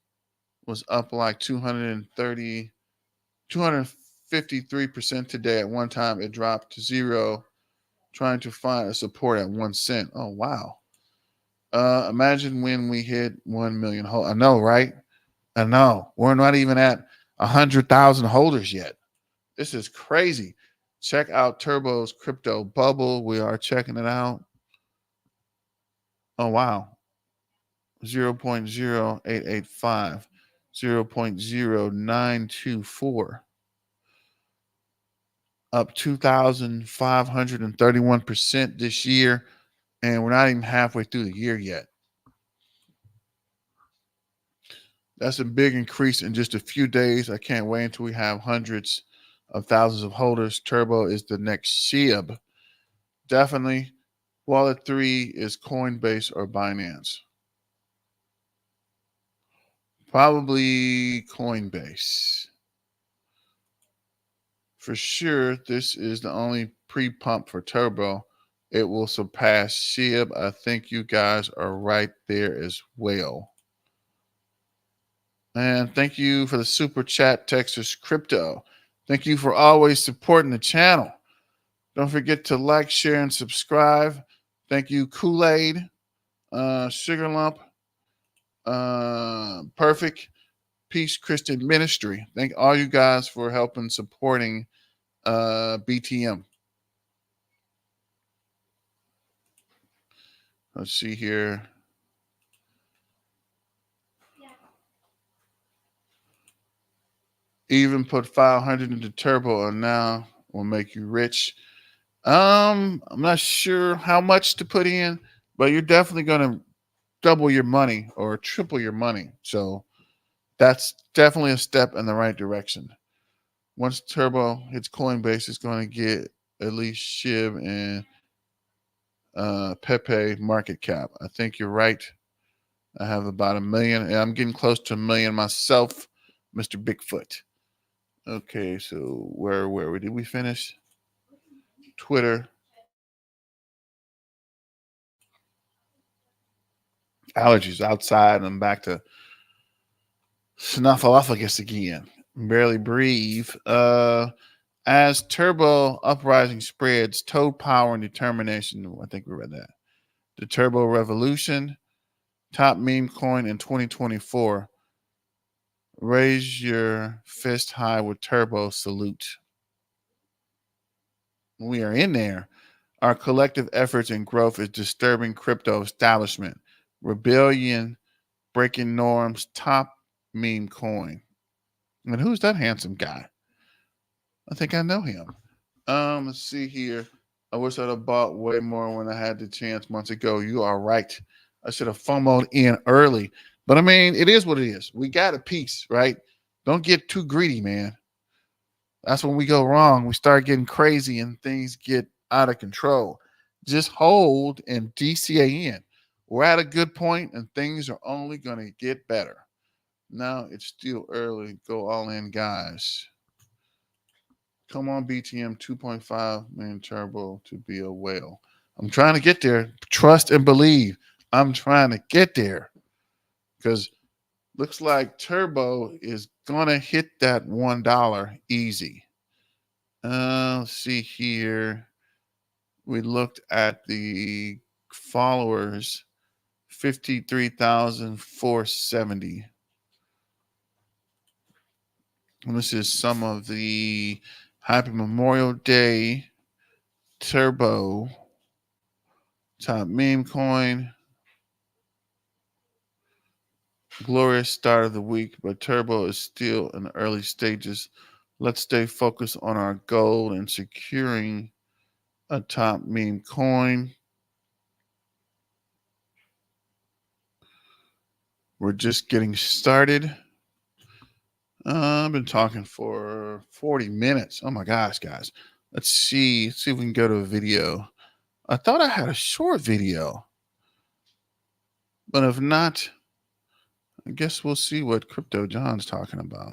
was up like 253% today. At one time, it dropped to 0, trying to find a support at 1 cent. Oh, wow. Imagine when we hit 1 million. I know, right? I know. We're not even at 100,000 holders yet. This is crazy. Check out Turbo's crypto bubble. We are checking it out. Oh, wow. 0.0885, 0.0924, up 2,531% this year. And we're not even halfway through the year yet. That's a big increase in just a few days. I can't wait until we have hundreds of thousands of holders. Turbo is the next SHIB. Definitely. Wallet 3 is Coinbase or Binance. Probably Coinbase. For sure, this is the only pre-pump for Turbo. It will surpass SHIB. I think you guys are right there as well. And thank you for the super chat, Texas Crypto. Thank you for always supporting the channel. Don't forget to like, share, and subscribe. Thank you, Kool-Aid, Sugar Lump, Perfect, Peace Christian Ministry. Thank all you guys for helping supporting BTM. Let's see here. Even put 500 into Turbo and now will make you rich. I'm not sure how much to put in, but you're definitely going to double your money or triple your money. So that's definitely a step in the right direction. Once Turbo hits Coinbase, it's going to get at least SHIB and Pepe market cap. I think you're right. I have about 1 million, and I'm getting close to 1 million myself, Mr. Bigfoot. Okay, so where did we finish? Twitter. Allergies outside. I'm back to snuffleupagus again. Barely breathe. As turbo uprising spreads, toad power and determination. I think we read that. The turbo revolution, top meme coin in 2024. Raise your fist high with turbo salute. We are in there. Our collective efforts and growth is disturbing crypto establishment. Rebellion, breaking norms, top meme coin. And who's that handsome guy? I think I know him. Let's see here. I wish I'd have bought way more when I had the chance months ago. You are right. I should have FOMO'd in early. But I mean, it is what it is. We got a piece, right? Don't get too greedy, man. That's when we go wrong. We start getting crazy and things get out of control. Just hold and DCA in. We're at a good point and things are only going to get better. Now it's still early. Go all in, guys. Come on, BTM 2.5 million turbo to be a whale. I'm trying to get there. Trust and believe. I'm trying to get there because looks like turbo is going to hit that $1 easy. Let's see here. We looked at the followers 53,470. And this is some of the Happy Memorial Day turbo top meme coin. Glorious start of the week, but turbo is still in the early stages. Let's stay focused on our goal and securing a top meme coin. We're just getting started. I've been talking for 40 minutes. Oh my gosh, guys. Let's see. Let's see if we can go to a video. I thought I had a short video. But if not, I guess we'll see what Crypto John's talking about.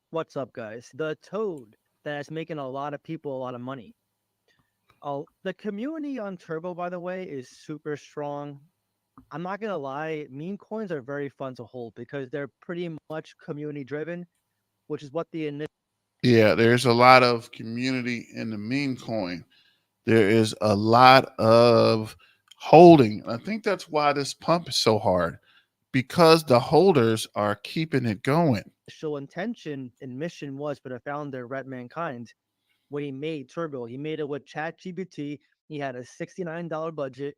What's up, guys? The toad that's making a lot of people a lot of money. Oh, the community on Turbo, by the way, is super strong. I'm not gonna lie, meme coins are very fun to hold because they're pretty much community driven, which is what the initial Yeah, there's a lot of community in the meme coin. There is a lot of holding. I think that's why this pump is so hard because the holders are keeping it going. intention and mission was for the founder, Red Mankind, when he made Turbo. He made it with ChatGPT. He had a $69 budget.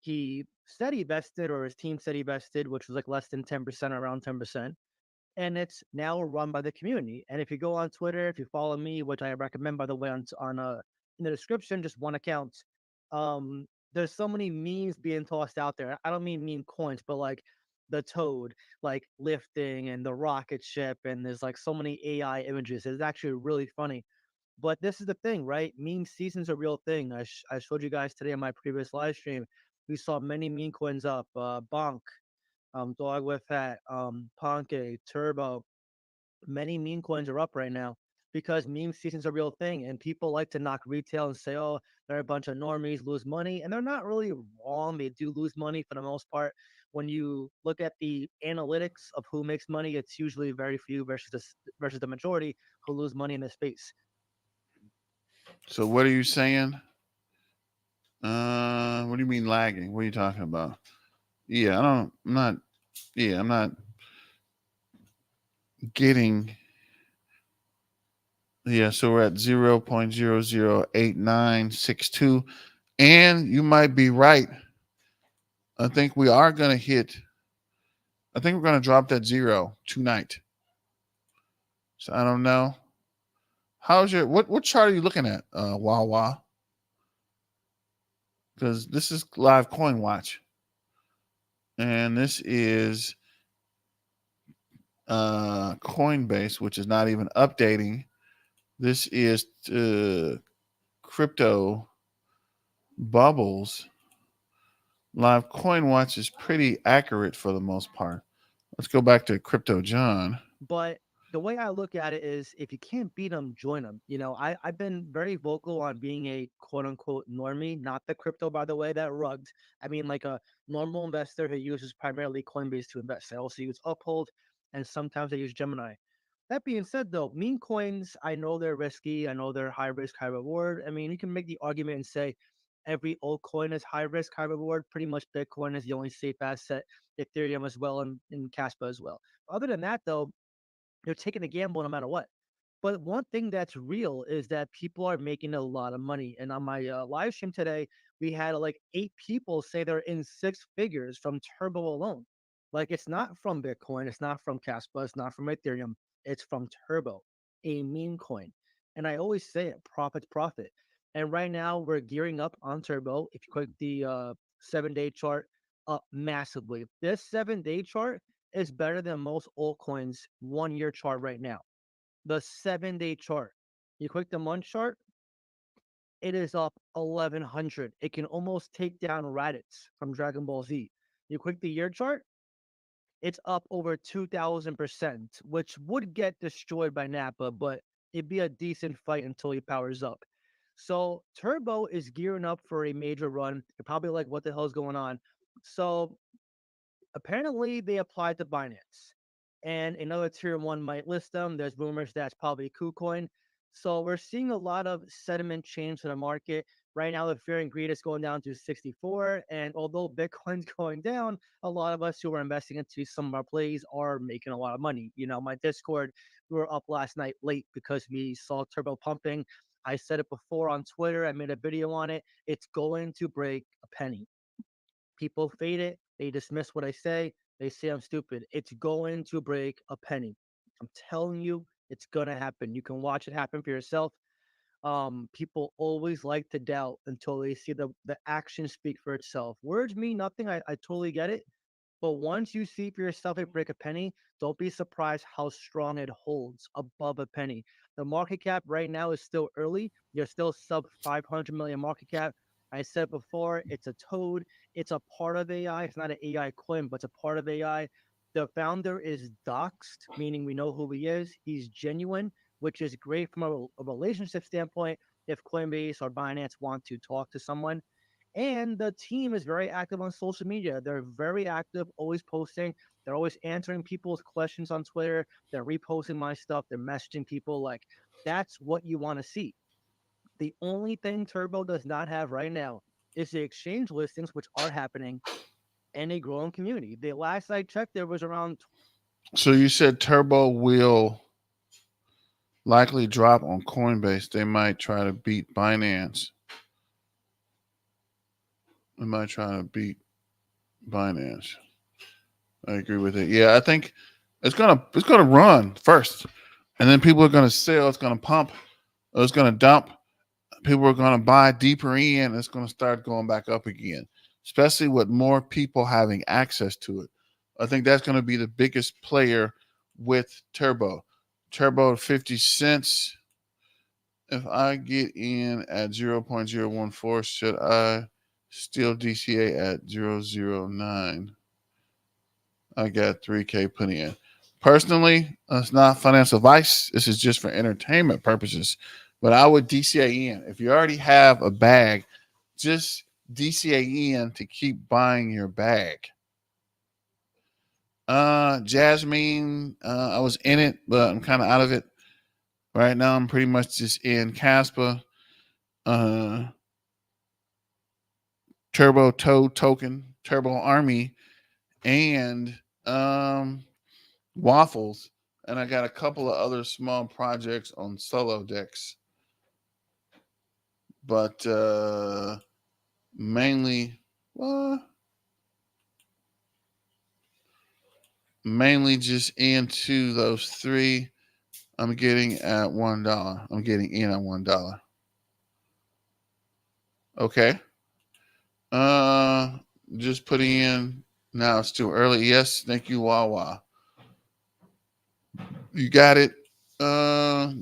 He said he vested, or his team said he vested, which was like less than 10%, around 10%. And it's now run by the community. And if you go on Twitter, if you follow me, which I recommend, by the way, on in the description, just one account. There's so many memes being tossed out there. I don't mean meme coins, but like the toad, like lifting and the rocket ship, and there's like so many AI images. It's actually really funny. But this is the thing, right? Meme season's a real thing. I showed you guys today in my previous live stream. We saw many meme coins up. Bonk, Dog with Hat, Ponke, Turbo. Many meme coins are up right now because meme season's a real thing, and people like to knock retail and say, "Oh, they're a bunch of normies, lose money," and they're not really wrong. They do lose money for the most part. When you look at the analytics of who makes money, it's usually very few versus the majority who lose money in this space. So what are you saying? What do you mean lagging? What are you talking about? Yeah, I'm not getting. Yeah, so we're at 0.008962. And you might be right. I think we are going to hit, I think we're going to drop that zero tonight. So I don't know. How's your, what chart are you looking at, Wawa? Because this is live coin watch. And this is Coinbase, which is not even updating. This is crypto bubbles. Live coin watch is pretty accurate for the most part. Let's go back to Crypto John. But the way I look at it is if you can't beat them, join them. I've been very vocal on being a quote unquote normie, not the crypto, by the way, that rugged. I mean, like a normal investor who uses primarily Coinbase to invest. I also use Uphold and sometimes I use Gemini. That being said, though, meme coins, I know they're risky. I know they're high risk, high reward. I mean, you can make the argument and say every altcoin is high risk, high reward. Pretty much Bitcoin is the only safe asset, Ethereum as well, and Caspa as well. Other than that, though, you're taking a gamble no matter what. But one thing that's real is that people are making a lot of money. And on my live stream today, we had like 8 people say they're in 6 figures from Turbo alone. Like it's not from Bitcoin, it's not from Caspa, it's not from Ethereum, it's from Turbo, a meme coin. And I always say it, profit's profit. And right now we're gearing up on Turbo. If you click the 7 day chart, up massively. This 7 day chart is better than most altcoins 1 year chart right now. The 7 day chart. You click the month chart, it is up 1100. It can almost take down Raditz from Dragon Ball Z. You click the year chart, it's up over 2000%, which would get destroyed by Nappa, but it'd be a decent fight until he powers up. So Turbo is gearing up for a major run. You're probably like, what the hell is going on? So apparently they applied to Binance, and another tier one might list them. There's rumors that's probably KuCoin. So we're seeing a lot of sentiment change to the market. Right now, the fear and greed is going down to 64. And although Bitcoin's going down, a lot of us who are investing into some of our plays are making a lot of money. My Discord, we were up last night late because we saw Turbo pumping. I said it before on Twitter. I made a video on it. It's going to break a penny. People fade it. They dismiss what I say. They say I'm stupid. It's going to break a penny. I'm telling you, it's gonna happen. You can watch it happen for yourself. People always like to doubt until they see the action speak for itself. Words mean nothing. I totally get it. But once you see for yourself it break a penny, don't be surprised how strong it holds above a penny. The market cap right now is still early. You're still sub 500 million market cap. I said before, it's a toad. It's a part of AI. It's not an AI coin, but it's a part of AI. The founder is doxed, meaning we know who he is. He's genuine, which is great from a relationship standpoint if Coinbase or Binance want to talk to someone. And the team is very active on social media. They're very active, always posting. They're always answering people's questions on Twitter. They're reposting my stuff. They're messaging people. Like, that's what you want to see. The only thing Turbo does not have right now is the exchange listings, which are happening, and a growing community. The last I checked, there was around. So you said Turbo will likely drop on Coinbase. They might try to beat Binance. They might try to beat Binance. I agree with it. Yeah, I think it's gonna run first, and then people are gonna sell. It's gonna pump. It's gonna dump. People are gonna buy deeper in. It's gonna start going back up again, especially with more people having access to it. I think that's gonna be the biggest player with Turbo. Turbo 50 cents. If I get in at 0.014, should I still DCA at 0.009? I got 3K put in. Personally, it's not financial advice. This is just for entertainment purposes. But I would DCA in. If you already have a bag, just DCA in to keep buying your bag. Jasmine, I was in it, but I'm kind of out of it. Right now, I'm pretty much just in Caspa, uh, Turbo Toad Token, Turbo Army, and waffles, and I got a couple of other small projects on solo decks, but mainly, mainly just into those three. I'm getting at $1. I'm getting in at $1. Okay. Uh, just putting in. Now it's too early. Yes, thank you, Wawa. You got it.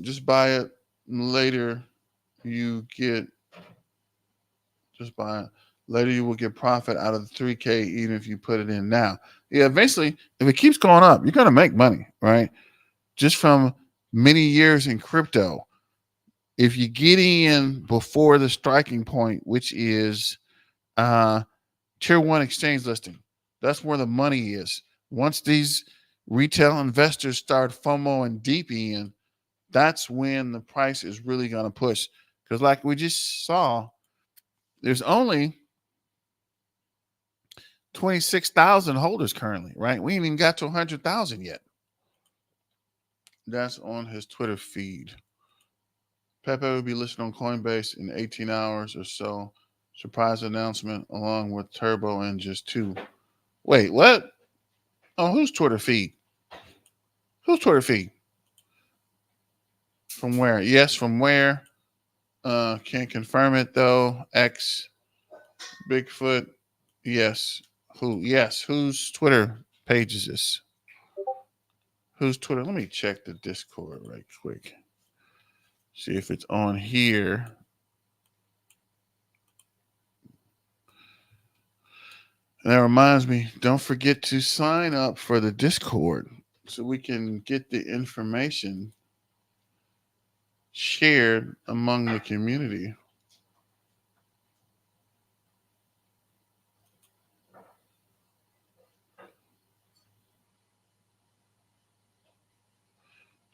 Just buy it later. You get just buy it. Later, you will get profit out of the 3K, even if you put it in now. Yeah, eventually, if it keeps going up, you're going to make money, right? just from many years in crypto. If you get in before the striking point, which is tier one exchange listing, that's where the money is. Once these retail investors start FOMO and deep in, that's when the price is really going to push. Because, like we just saw, there's only 26,000 holders currently, right? We ain't even got to 100,000 yet. That's on his Twitter feed. Pepe will be listed on Coinbase in 18 hours or so. Surprise announcement along with Turbo in just 2. Wait, what? Oh, whose Twitter feed? Whose Twitter feed? From where? Yes, from where? Can't confirm it though. X Bigfoot. Yes. Who? Yes. Whose Twitter page is this? Whose Twitter? Let me check the Discord right quick. See if it's on here. And that reminds me, don't forget to sign up for the Discord so we can get the information shared among the community.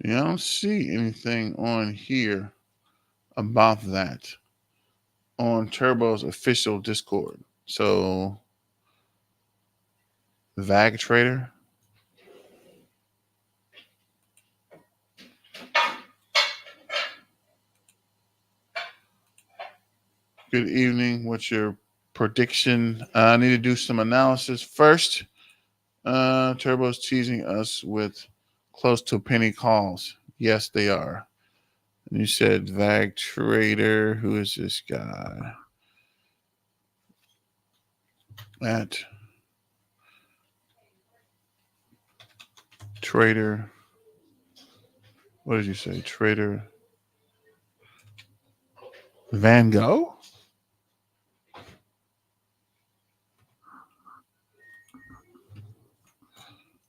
Yeah, I don't see anything on here about that on Turbo's official Discord. So, VAG Trader. Good evening. What's your prediction? I need to do some analysis first. Turbo's teasing us with close to penny calls. Yes, they are. And you said VAG Trader. Who is this guy? At Trader. What did you say? Trader Van Gogh?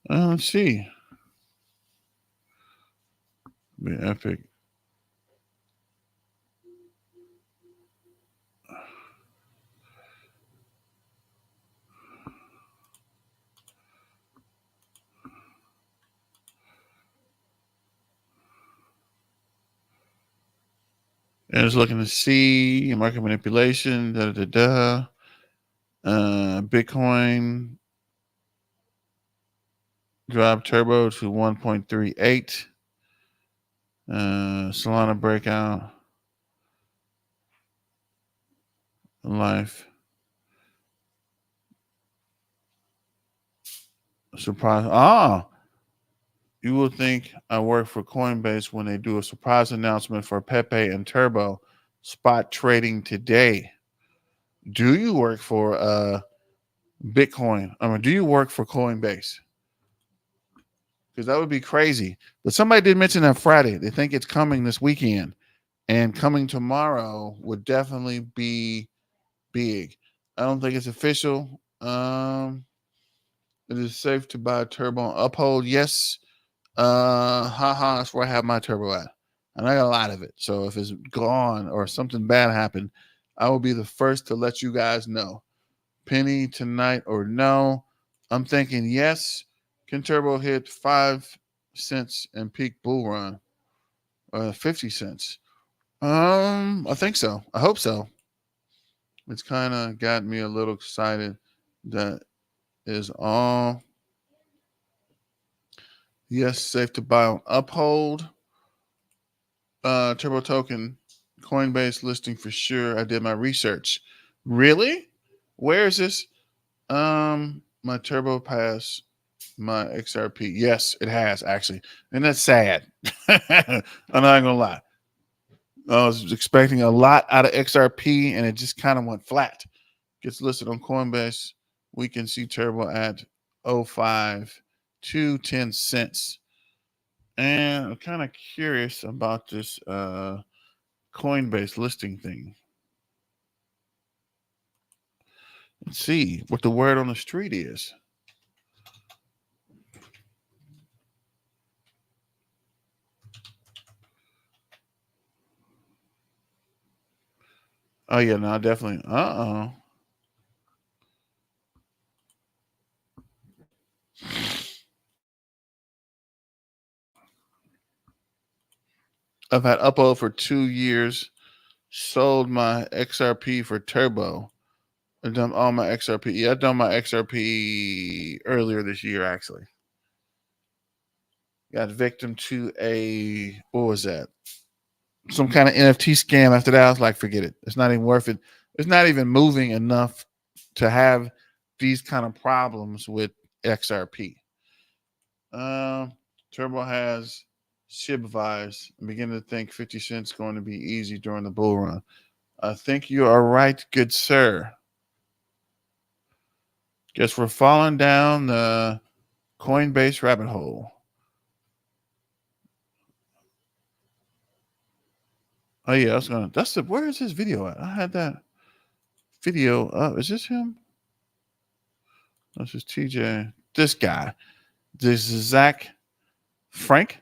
Let's see. Be epic. And it's looking to see market manipulation. Bitcoin drop Turbo to 1.38. Solana breakout. Life. Surprise. You will think I work for Coinbase when they do a surprise announcement for Pepe and Turbo spot trading today. Do you work for Bitcoin? Do you work for Coinbase? Because that would be crazy. But somebody did mention that Friday. They think it's coming this weekend. And coming tomorrow would definitely be big. I don't think it's official. It is safe to buy Turbo on Uphold. Yes. That's where I have my Turbo at. And I got a lot of it. So if it's gone or something bad happened, I will be the first to let you guys know. Penny tonight or no? I'm thinking yes. Can Turbo hit 5 cents and peak bull run? 50 cents. I think so. I hope so. It's kind of got me a little excited. That is all. Yes, safe to buy on Uphold. Turbo token, Coinbase listing for sure. I did my research. Really? Where is this? My Turbo Pass, my XRP. Yes, it has actually, and that's sad. I'm not gonna lie. I was expecting a lot out of XRP, and it just kind of went flat. Gets listed on Coinbase. We can see Turbo at 05 to 10 cents. And I'm kind of curious about this Coinbase listing thing. Let's see what the word on the street is. Oh yeah, no, definitely. I've had Upload for 2 years. Sold my XRP for Turbo. I done all my XRP. Yeah, I done my XRP earlier this year, actually. Got victim to what was that? Some kind of NFT scam. After that, I was like, forget it. It's not even worth it. It's not even moving enough to have these kind of problems with XRP. Turbo has SHIB advised. I'm beginning to think 50 cents going to be easy during the bull run. I think you are right, good sir. Guess we're falling down the Coinbase rabbit hole. Oh yeah, I was gonna. Where is his video at? I had that video up. Is this him? This is TJ. This guy. This is Zach Franco?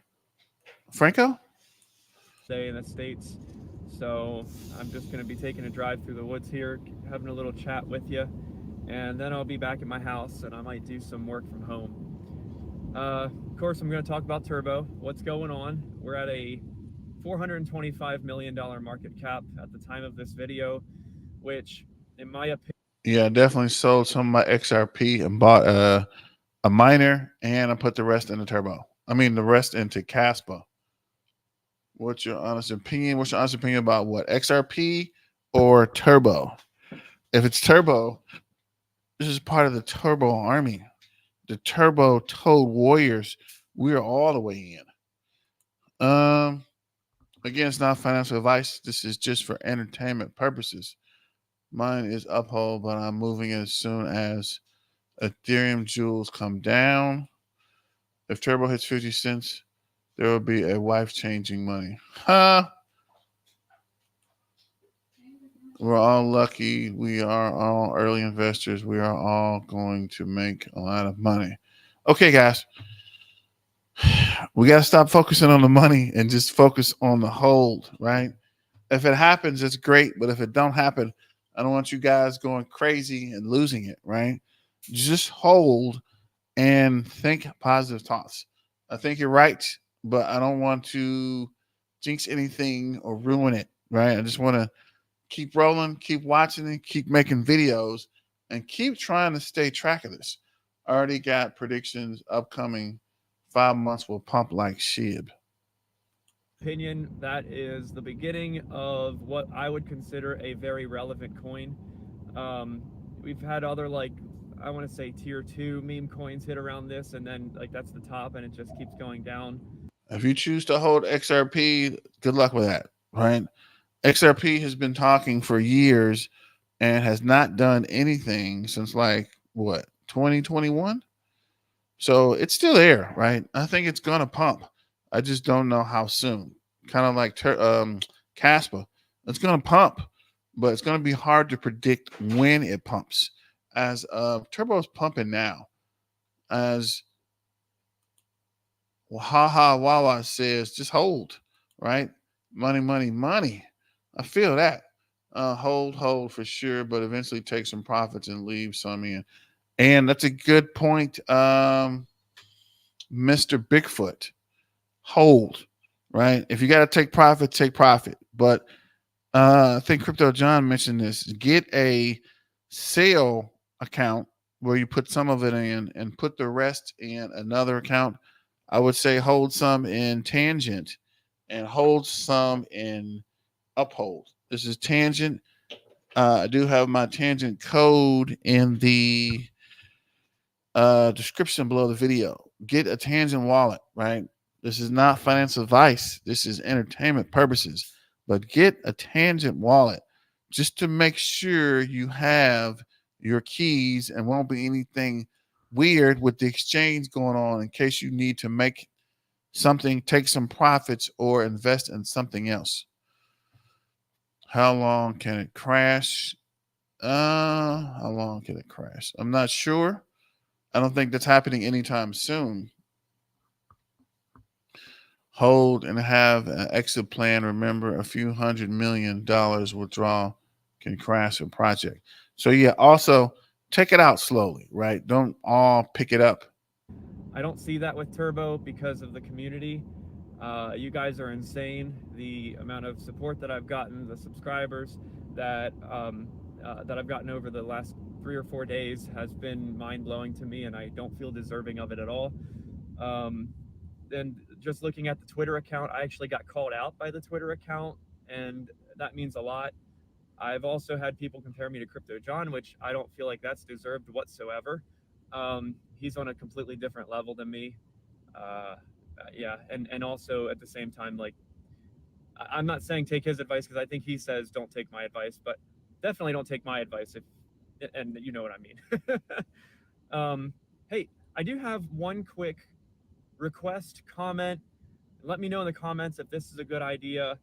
Day in the States. So I'm just going to be taking a drive through the woods here, having a little chat with you, and then I'll be back at my house and I might do some work from home. Of course, I'm going to talk about Turbo. What's going on? We're at a $425 million market cap at the time of this video, which in my opinion, Yeah, I definitely sold some of my XRP and bought a miner, and I put the rest in the Turbo. I mean, the rest into Caspa. What's your honest opinion? What's your honest opinion about what? XRP or Turbo? If it's Turbo, this is part of the Turbo army. The Turbo Toad Warriors. We are all the way in. Again, it's not financial advice. This is just for entertainment purposes. Mine is Uphold, but I'm moving as soon as Ethereum jewels come down. If Turbo hits 50 cents, there will be a wife-changing money. Huh? We're all lucky. We are all early investors. We are all going to make a lot of money. Okay, guys. We got to stop focusing on the money and just focus on the hold, right? If it happens, it's great. But if it don't happen, I don't want you guys going crazy and losing it, right? Just hold and think positive thoughts. I think you're right, but I don't want to jinx anything or ruin it, right? I just want to keep rolling, keep watching it, keep making videos, and keep trying to stay track of this. I already got predictions upcoming. 5 months will pump like SHIB. opinion, that is the beginning of what I would consider a very relevant coin. We've had other, like, I want to say tier 2 meme coins hit around this, and then like that's the top and it just keeps going down. If you choose to hold XRP, good luck with that, right? XRP has been talking for years and has not done anything since like what, 2021? So it's still there, right? I think it's gonna pump. I just don't know how soon. Kind of like Caspa, it's gonna pump, but it's gonna be hard to predict when it pumps. As Turbo's pumping now, as Haha Wawa says, just hold, right? Money, money, money. I feel that. Hold for sure, but eventually take some profits and leave some in. And that's a good point, Mr. Bigfoot. Hold, right? If you got to take profit, take profit. But I think Crypto John mentioned this. Get a sale account where you put some of it in and put the rest in another account. I would say hold some in Tangent and hold some in Uphold. This is Tangent. I do have my Tangent code in the description below the video. Get a Tangent wallet, right? This is not financial advice. This is entertainment purposes. But get a Tangent wallet just to make sure you have your keys and won't be anything weird with the exchange going on in case you need to make something, take some profits, or invest in something else. How long can it crash? How long can it crash? I'm not sure. I don't think that's happening anytime soon. Hold and have an exit plan. Remember, a few $100 million withdrawal can crash a project. So yeah, also check it out slowly, right? Don't all pick it up. I don't see that with Turbo because of the community. You guys are insane. The amount of support that I've gotten, the subscribers that I've gotten over the last 3 or 4 days has been mind blowing to me, and I don't feel deserving of it at all. Um, and just looking at the Twitter account, I actually got called out by the Twitter account, and that means a lot. I've also had people compare me to Crypto John, which I don't feel like that's deserved whatsoever. He's on a completely different level than me. Yeah, and also at the same time, like I'm not saying take his advice because I think he says don't take my advice, but definitely don't take my advice if, and you know what I mean. Hey, I do have one quick request comment. Let me know in the comments if this is a good idea.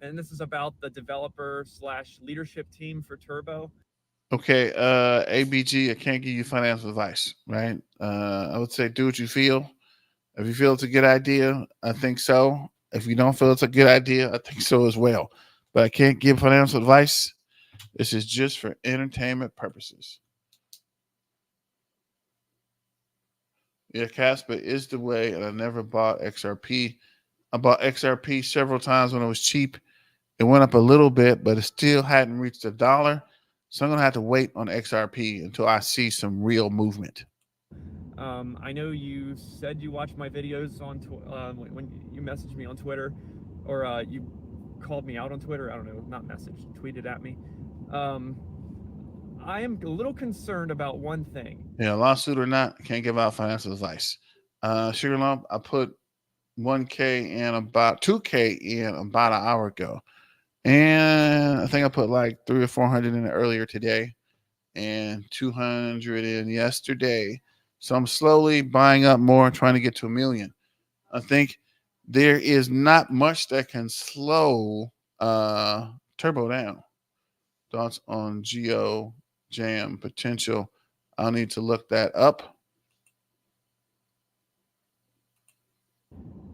And this is about the developer slash leadership team for Turbo. Okay, ABG, I can't give you financial advice, right? I would say do what you feel. If you feel it's a good idea, I think so. If you don't feel it's a good idea, I think so as well. But I can't give financial advice. This is just for entertainment purposes. Yeah, Casper is the way, and I never bought XRP. I bought XRP several times when it was cheap. It went up a little bit, but it still hadn't reached $1. So I'm gonna have to wait on XRP until I see some real movement. I know you said you watched my videos on when you messaged me on Twitter, or you called me out on Twitter. I don't know, not messaged, tweeted at me. Um, I am a little concerned about one thing. Yeah, lawsuit or not, I can't give out financial advice. Sugar Lump, I put 1K in about 2K in about an hour ago. And I think I put like 300 or 400 in it earlier today and 200 in yesterday. So I'm slowly buying up more, trying to get to 1 million. I think there is not much that can slow Turbo down. Thoughts on Geo Jam potential? I'll need to look that up.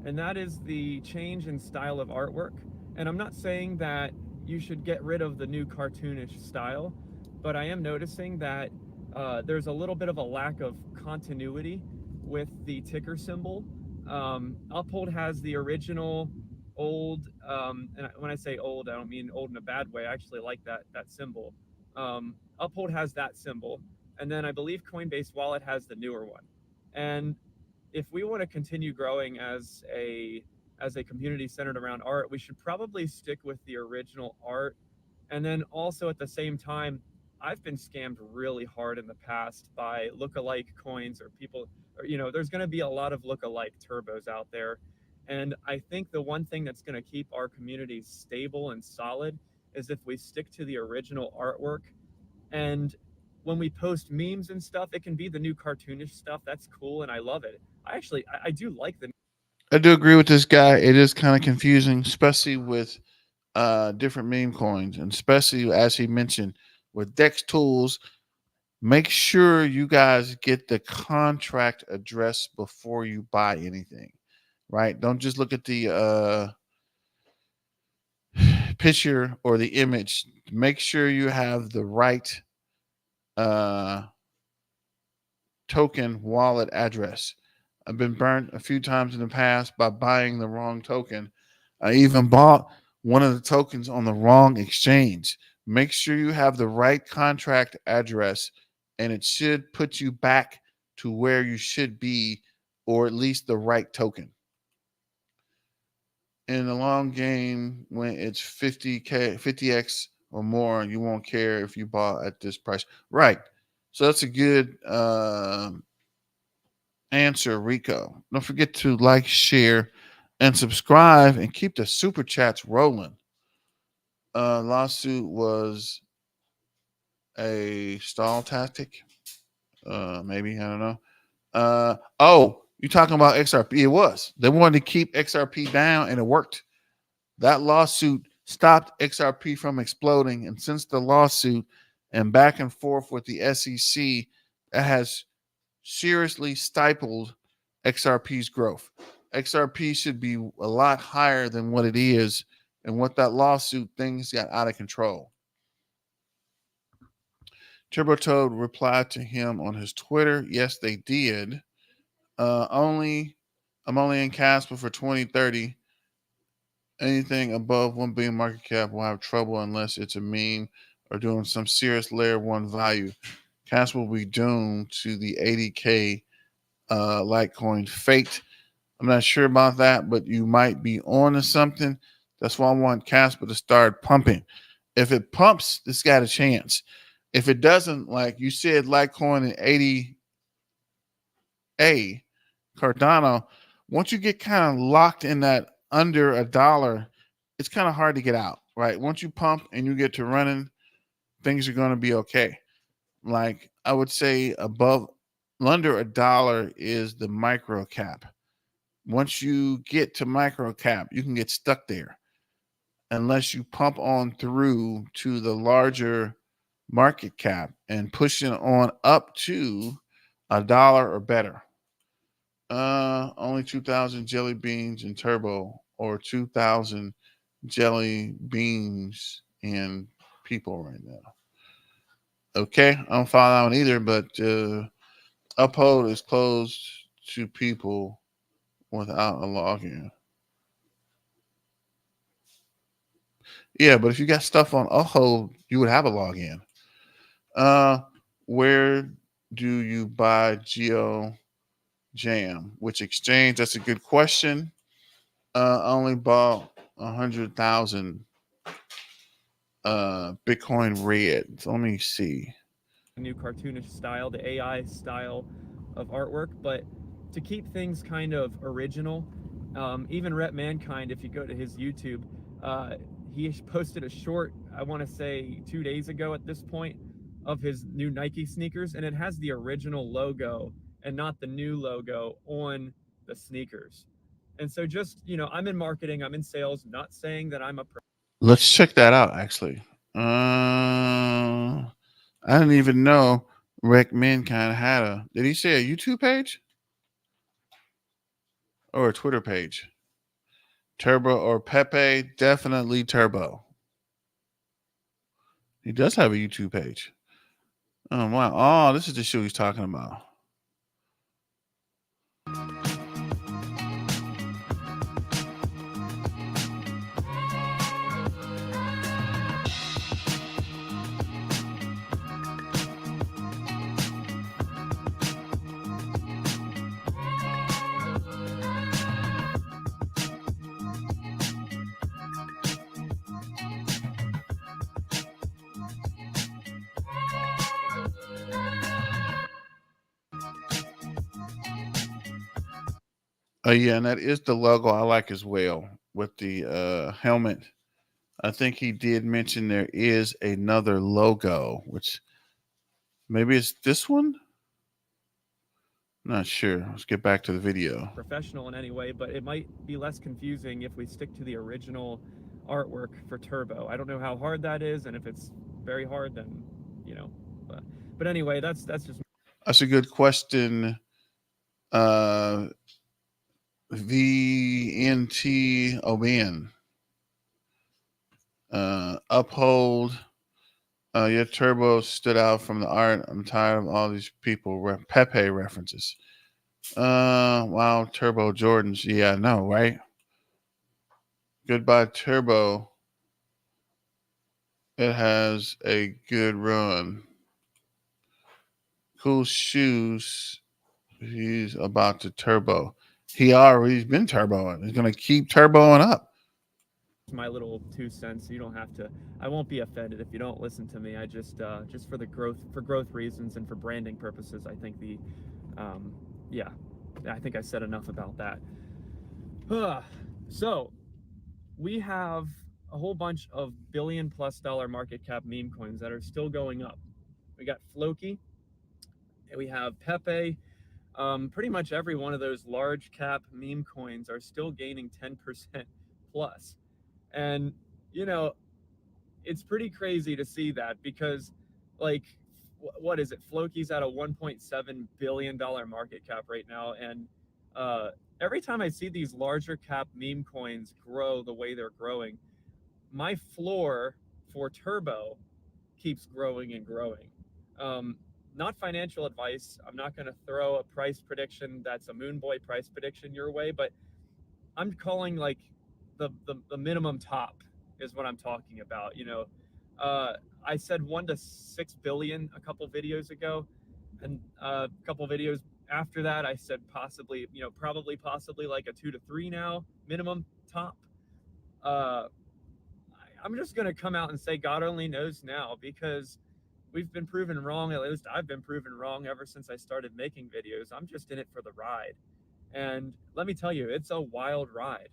And that is the change in style of artwork. And I'm not saying that you should get rid of the new cartoonish style, but I am noticing that there's a little bit of a lack of continuity with the ticker symbol. Uphold has the original old, and when I say old, I don't mean old in a bad way. I actually like that symbol. Uphold has that symbol, and then I believe Coinbase Wallet has the newer one. And if we want to continue growing as a community centered around art, we should probably stick with the original art. And then also at the same time, I've been scammed really hard in the past by lookalike coins or people, or, there's going to be a lot of lookalike turbos out there. And I think the one thing that's going to keep our community stable and solid is if we stick to the original artwork. And when we post memes and stuff, it can be the new cartoonish stuff. That's cool, and I love it. I do like the. I do agree with this guy. It is kind of confusing, especially with different meme coins, and especially as he mentioned with Dex tools. Make sure you guys get the contract address before you buy anything, right? Don't just look at the picture or the image. Make sure you have the right uh, token wallet address. I've been burnt a few times in the past by buying the wrong token. I even bought one of the tokens on the wrong exchange. Make sure you have the right contract address, and it should put you back to where you should be, or at least the right token. In the long game, when it's 50K, 50x or more, you won't care if you bought at this price. Right. So that's a good answer, Rico. Don't forget to like, share, and subscribe, and keep the super chats rolling. Lawsuit was a stall tactic. Maybe, I don't know. Oh, you talking about XRP? It was. They wanted to keep XRP down, and it worked. That lawsuit stopped XRP from exploding, and since the lawsuit and back and forth with the SEC, that has seriously stifled XRP's growth. XRP should be a lot higher than what it is, and with that lawsuit, things got out of control. Turbo Toad replied to him on his Twitter. Yes, they did. Only I'm only in Casper for 2030. Anything above 1 billion market cap will have trouble unless it's a meme or doing some serious layer one value. Casper will be doomed to the 80K Litecoin fate. I'm not sure about that, but you might be on to something. That's why I want Casper to start pumping. If it pumps, it's got a chance. If it doesn't, like you said, Litecoin at 80A, Cardano, once you get kind of locked in that under $1, it's kind of hard to get out, right? Once you pump and you get to running, things are going to be okay. Like I would say above under $1 is the micro cap. Once you get to micro cap, you can get stuck there unless you pump on through to the larger market cap and pushing on up to $1 or better. Only 2,000 jelly beans in turbo or 2,000 jelly beans in people right now. Okay, I don't follow that one either, but Uphold is closed to people without a login. Yeah, but if you got stuff on Uphold, you would have a login. Uh, where do you buy Geo Jam? Which exchange? That's a good question. I only bought 100,000 Bitcoin Red. So let me see. new cartoonish style, the AI style of artwork, but to keep things kind of original, even Rep Mankind, if you go to his YouTube, he posted a short, I want to say 2 days ago at this point, of his new Nike sneakers, and it has the original logo and not the new logo on the sneakers. And so just, I'm in marketing, I'm in sales, not saying that I'm a Let's check that out. Actually, I didn't even know Rec Mankind had a. Did he say a YouTube page or a Twitter page? Turbo or Pepe? Definitely Turbo. He does have a YouTube page. Oh wow! Oh, this is the shoe he's talking about. Oh yeah, and that is the logo I like as well with the helmet. I think he did mention there is another logo, which maybe it's this one. Not sure. Let's get back to the video. professional in any way, but it might be less confusing if we stick to the original artwork for Turbo. I don't know how hard that is, and if it's very hard, then you know. But anyway, that's just. That's a good question. Uh, VNT Oben. Uphold. Your turbo stood out from the art. I'm tired of all these people Pepe references. Wow, Turbo Jordans. Yeah, I know, right? Goodbye, Turbo. It has a good run. Cool shoes. He's about to turbo. He's been turboing. He's gonna keep turboing up. My little 2 cents. You don't have to. I won't be offended if you don't listen to me. I just for the growth reasons and for branding purposes, I think yeah, I think I said enough about that. So we have a whole bunch of $1 billion+ market cap meme coins that are still going up. We got Floki, and we have Pepe. Pretty much every one of those large cap meme coins are still gaining 10% plus. And, you know, it's pretty crazy to see that because, like, what is it? Floki's at a $1.7 billion market cap right now. And every time I see these larger cap meme coins grow the way they're growing, my floor for Turbo keeps growing and growing. Not financial advice. I'm not going to throw a price prediction that's a moon boy price prediction your way, but I'm calling like the minimum top is what I'm talking about. I said 1 to 6 billion a couple videos ago, and a couple videos after that I said possibly, probably possibly like a 2 to 3 now minimum top. Uh, I'm just gonna come out and say God only knows now, because we've been proven wrong. At least I've been proven wrong ever since I started making videos. I'm just in it for the ride, and let me tell you, it's a wild ride.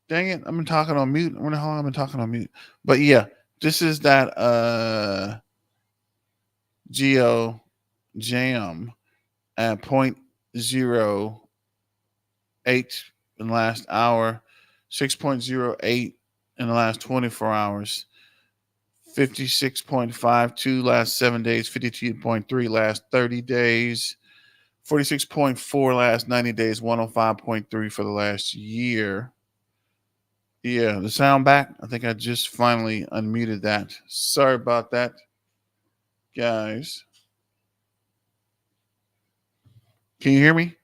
Dang it, I've been talking on mute. I wonder how long I've been talking on mute. But yeah, this is that Geo Jam at 0.08 in the last hour, 6.08 in the last 24 hours, 56.52 last 7 days, 52.3 last 30 days, 46.4 last 90 days, 105.3 for the last year. Yeah, the sound back. I think I just finally unmuted that. Sorry about that, guys. Can you hear me?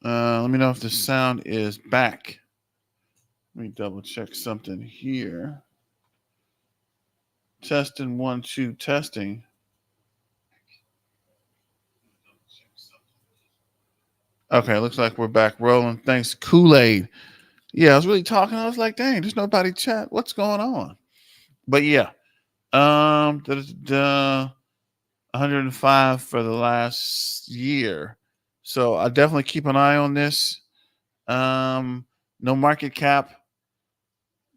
Let me know if the sound is back. Let me double check something here. Testing 1 2 testing. Okay, looks like we're back rolling. Thanks, Kool-Aid. Yeah, I was really talking. I was like, dang, there's nobody chat. What's going on? But yeah, 105 for the last year. So I definitely keep an eye on this. No market cap,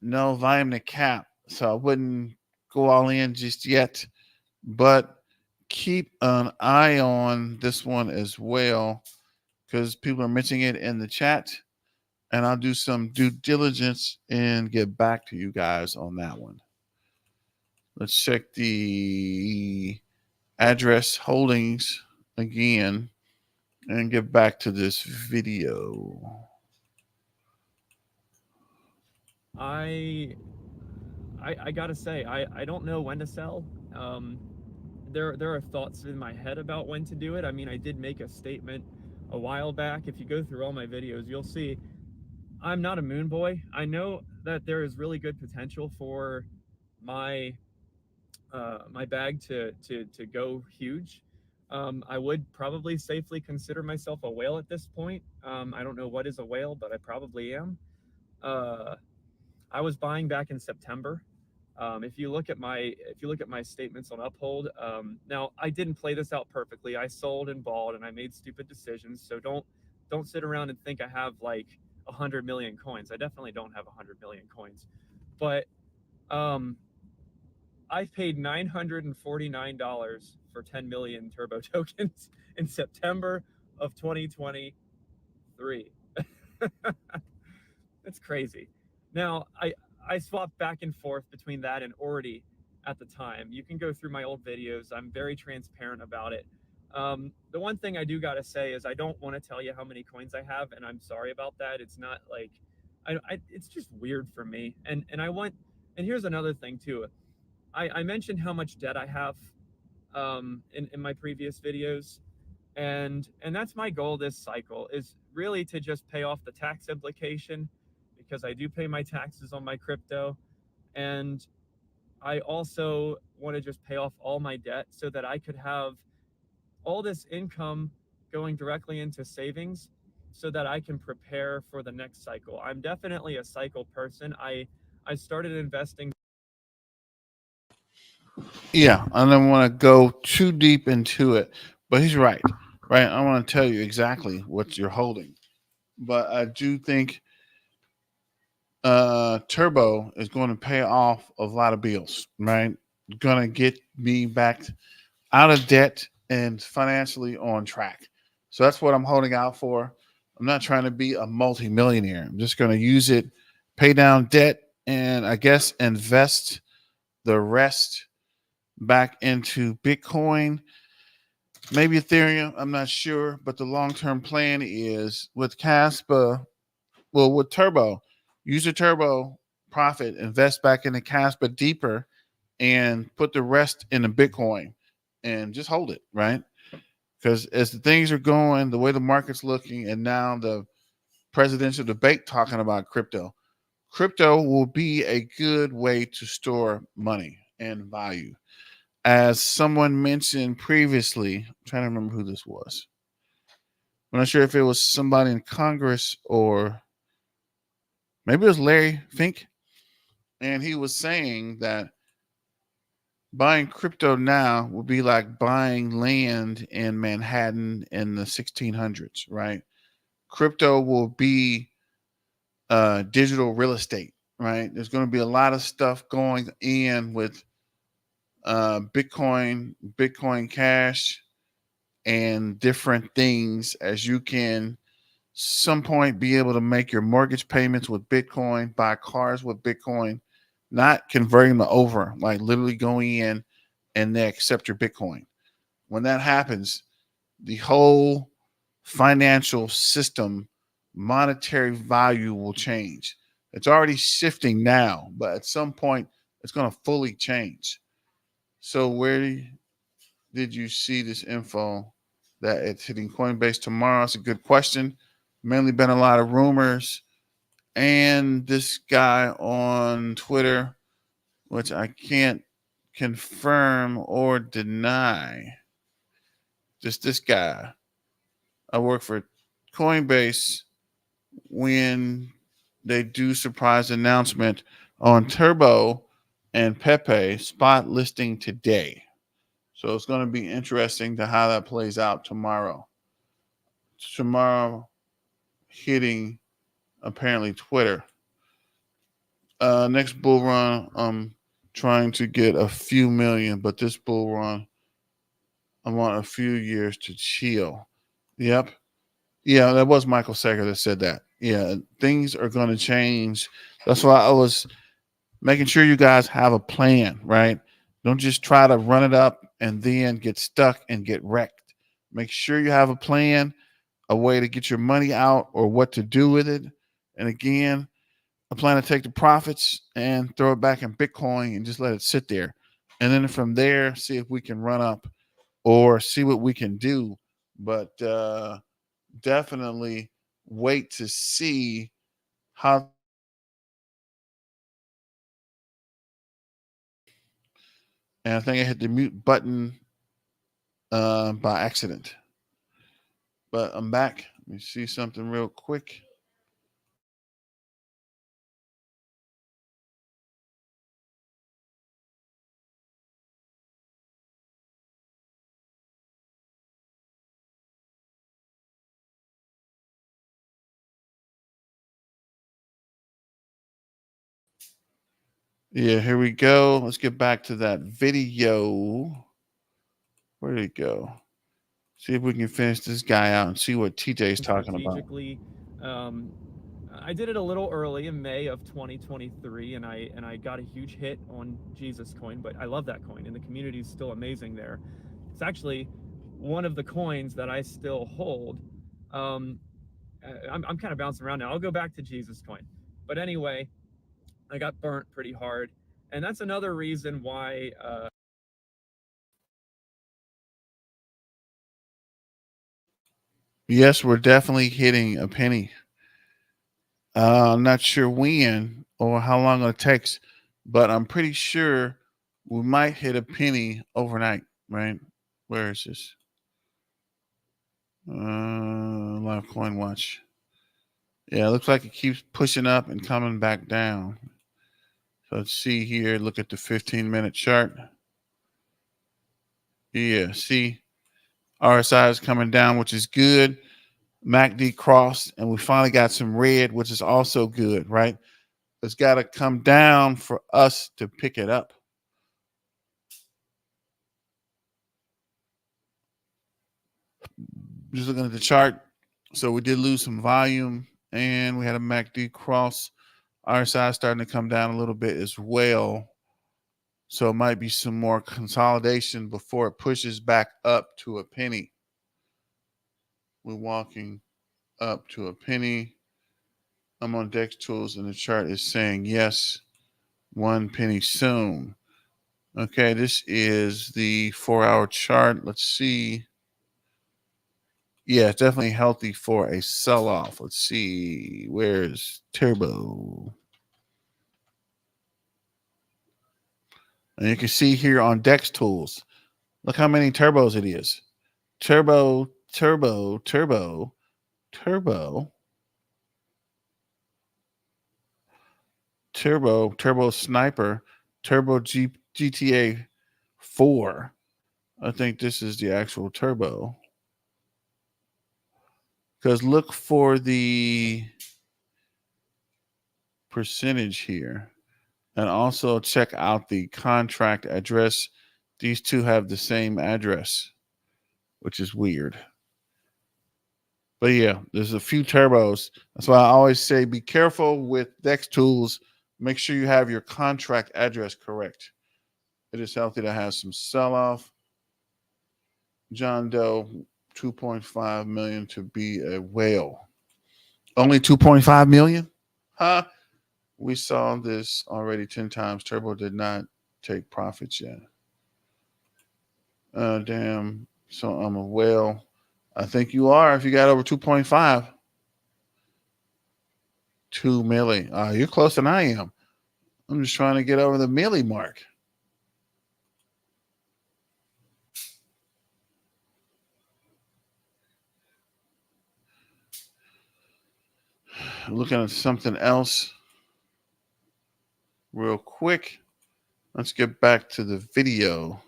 no volume to cap. So I wouldn't go all in just yet, but keep an eye on this one as well, because people are mentioning it in the chat, and I'll do some due diligence and get back to you guys on that one. Let's check the address holdings again and get back to this video. I gotta say, I don't know when to sell. There are thoughts in my head about when to do it. I mean, I did make a statement a while back. If you go through all my videos, you'll see I'm not a moon boy. I know that there is really good potential for my my bag to go huge. I would probably safely consider myself a whale at this point. I don't know what is a whale, but I probably am. Uh, I was buying back in September. If you look at my statements on Uphold, now I didn't play this out perfectly. I sold and bought, and I made stupid decisions. So don't sit around and think I have like 100 million coins. I definitely don't have 100 million coins, but um, I've paid $949 for 10 million turbo tokens in September of 2023. It's crazy. Now, I swapped back and forth between that and Ordi at the time. You can go through my old videos. I'm very transparent about it. The one thing I do got to say is I don't want to tell you how many coins I have, and I'm sorry about that. It's not like it's just weird for me. And here's another thing too. I mentioned how much debt I have in my previous videos, and that's my goal this cycle, is really to just pay off the tax implication, because I do pay my taxes on my crypto, and I also want to just pay off all my debt so that I could have all this income going directly into savings, so that I can prepare for the next cycle. I'm definitely a cycle person. I started investing. Yeah, I don't want to go too deep into it, but he's right. Right, I want to tell you exactly what you're holding, but I do think Turbo is going to pay off a lot of bills. Right, going to get me back out of debt and financially on track. So that's what I'm holding out for. I'm not trying to be a multimillionaire. I'm just going to use it, pay down debt, and I guess invest the rest back into Bitcoin, maybe Ethereum. I'm not sure, but the long term plan is with Caspa, well, with Turbo, use the Turbo profit, invest back into Caspa deeper, and put the rest in the Bitcoin and just hold it, right? Because as the things are going, the way the market's looking, and now the presidential debate talking about crypto, crypto will be a good way to store money and value. As someone mentioned previously, I'm trying to remember who this was. I'm not sure if it was somebody in Congress or maybe it was Larry Fink. And he was saying that buying crypto now would be like buying land in Manhattan in the 1600s, right? Crypto will be digital real estate, right? There's going to be a lot of stuff going in with Bitcoin, Bitcoin Cash, and different things as you can some point be able to make your mortgage payments with Bitcoin, buy cars with Bitcoin, not converting them over, like literally going in and they accept your Bitcoin. When that happens, the whole financial system, monetary value will change. It's already shifting now, but at some point, it's going to fully change. So, where did you see this info that it's hitting Coinbase tomorrow? It's a good question. Mainly been a lot of rumors. And this guy on Twitter, which I can't confirm or deny, just this guy. I work for Coinbase when they do surprise announcement on Turbo and Pepe spot listing today. So it's going to be interesting to how that plays out tomorrow. Tomorrow hitting apparently Twitter. Next bull run, I'm trying to get a few million, but this bull run, I want a few years to chill. Yep. Yeah, that was Michael Sager that said that. Yeah, things are going to change. That's why I was making sure you guys have a plan, right? Don't just try to run it up and then get stuck and get wrecked. Make sure you have a plan, a way to get your money out or what to do with it. And again, I plan to take the profits and throw it back in Bitcoin and just let it sit there. And then from there, see if we can run up or see what we can do. But definitely wait to see how. And I think I hit the mute button by accident. But I'm back. Let me see something real quick. Yeah, here we go. Let's get back to that video. Where did it go? See if we can finish this guy out and see what TJ is talking about. Strategically, um, I did it a little early in May of 2023, and I got a huge hit on Jesus Coin. But I love that coin, and the community is still amazing there. It's actually one of the coins that I still hold. Um, I'm kind of bouncing around now. I'll go back to Jesus Coin, but anyway, I got burnt pretty hard, and that's another reason why. Yes, we're definitely hitting a penny. I'm not sure when or how long it takes, but I'm pretty sure we might hit a penny overnight, right? Where is this? Live coin watch. Yeah, it looks like it keeps pushing up and coming back down. So let's see here. Look at the 15-minute chart. Yeah, see, RSI is coming down, which is good. MACD crossed, and we finally got some red, which is also good, right? It's got to come down for us to pick it up. Just looking at the chart. So we did lose some volume, and we had a MACD cross. RSI starting to come down a little bit as well. So it might be some more consolidation before it pushes back up to a penny. We're walking up to a penny. I'm on Dex Tools, and the chart is saying yes, 1 penny soon. Okay, this is the 4-hour chart. Let's see. Yeah, it's definitely healthy for a sell-off. Let's see. Where's Turbo? And you can see here on Dex Tools, look how many turbos it is. Turbo, turbo, turbo, turbo, turbo, turbo sniper, turbo GTA 4. I think this is the actual turbo. Because look for the percentage here. And also check out the contract address. These two have the same address, which is weird. But yeah, there's a few turbos. That's why I always say be careful with Dex Tools. Make sure you have your contract address correct. It is healthy to have some sell-off. John Doe, 2.5 million to be a whale. Only 2.5 million? Huh? We saw this already 10 times. Turbo did not take profits yet. Damn. So I'm a whale. I think you are if you got over 2.5. 2 milli. You're closer than I am. I'm just trying to get over the milli mark. Looking at something else real quick. Let's get back to the video.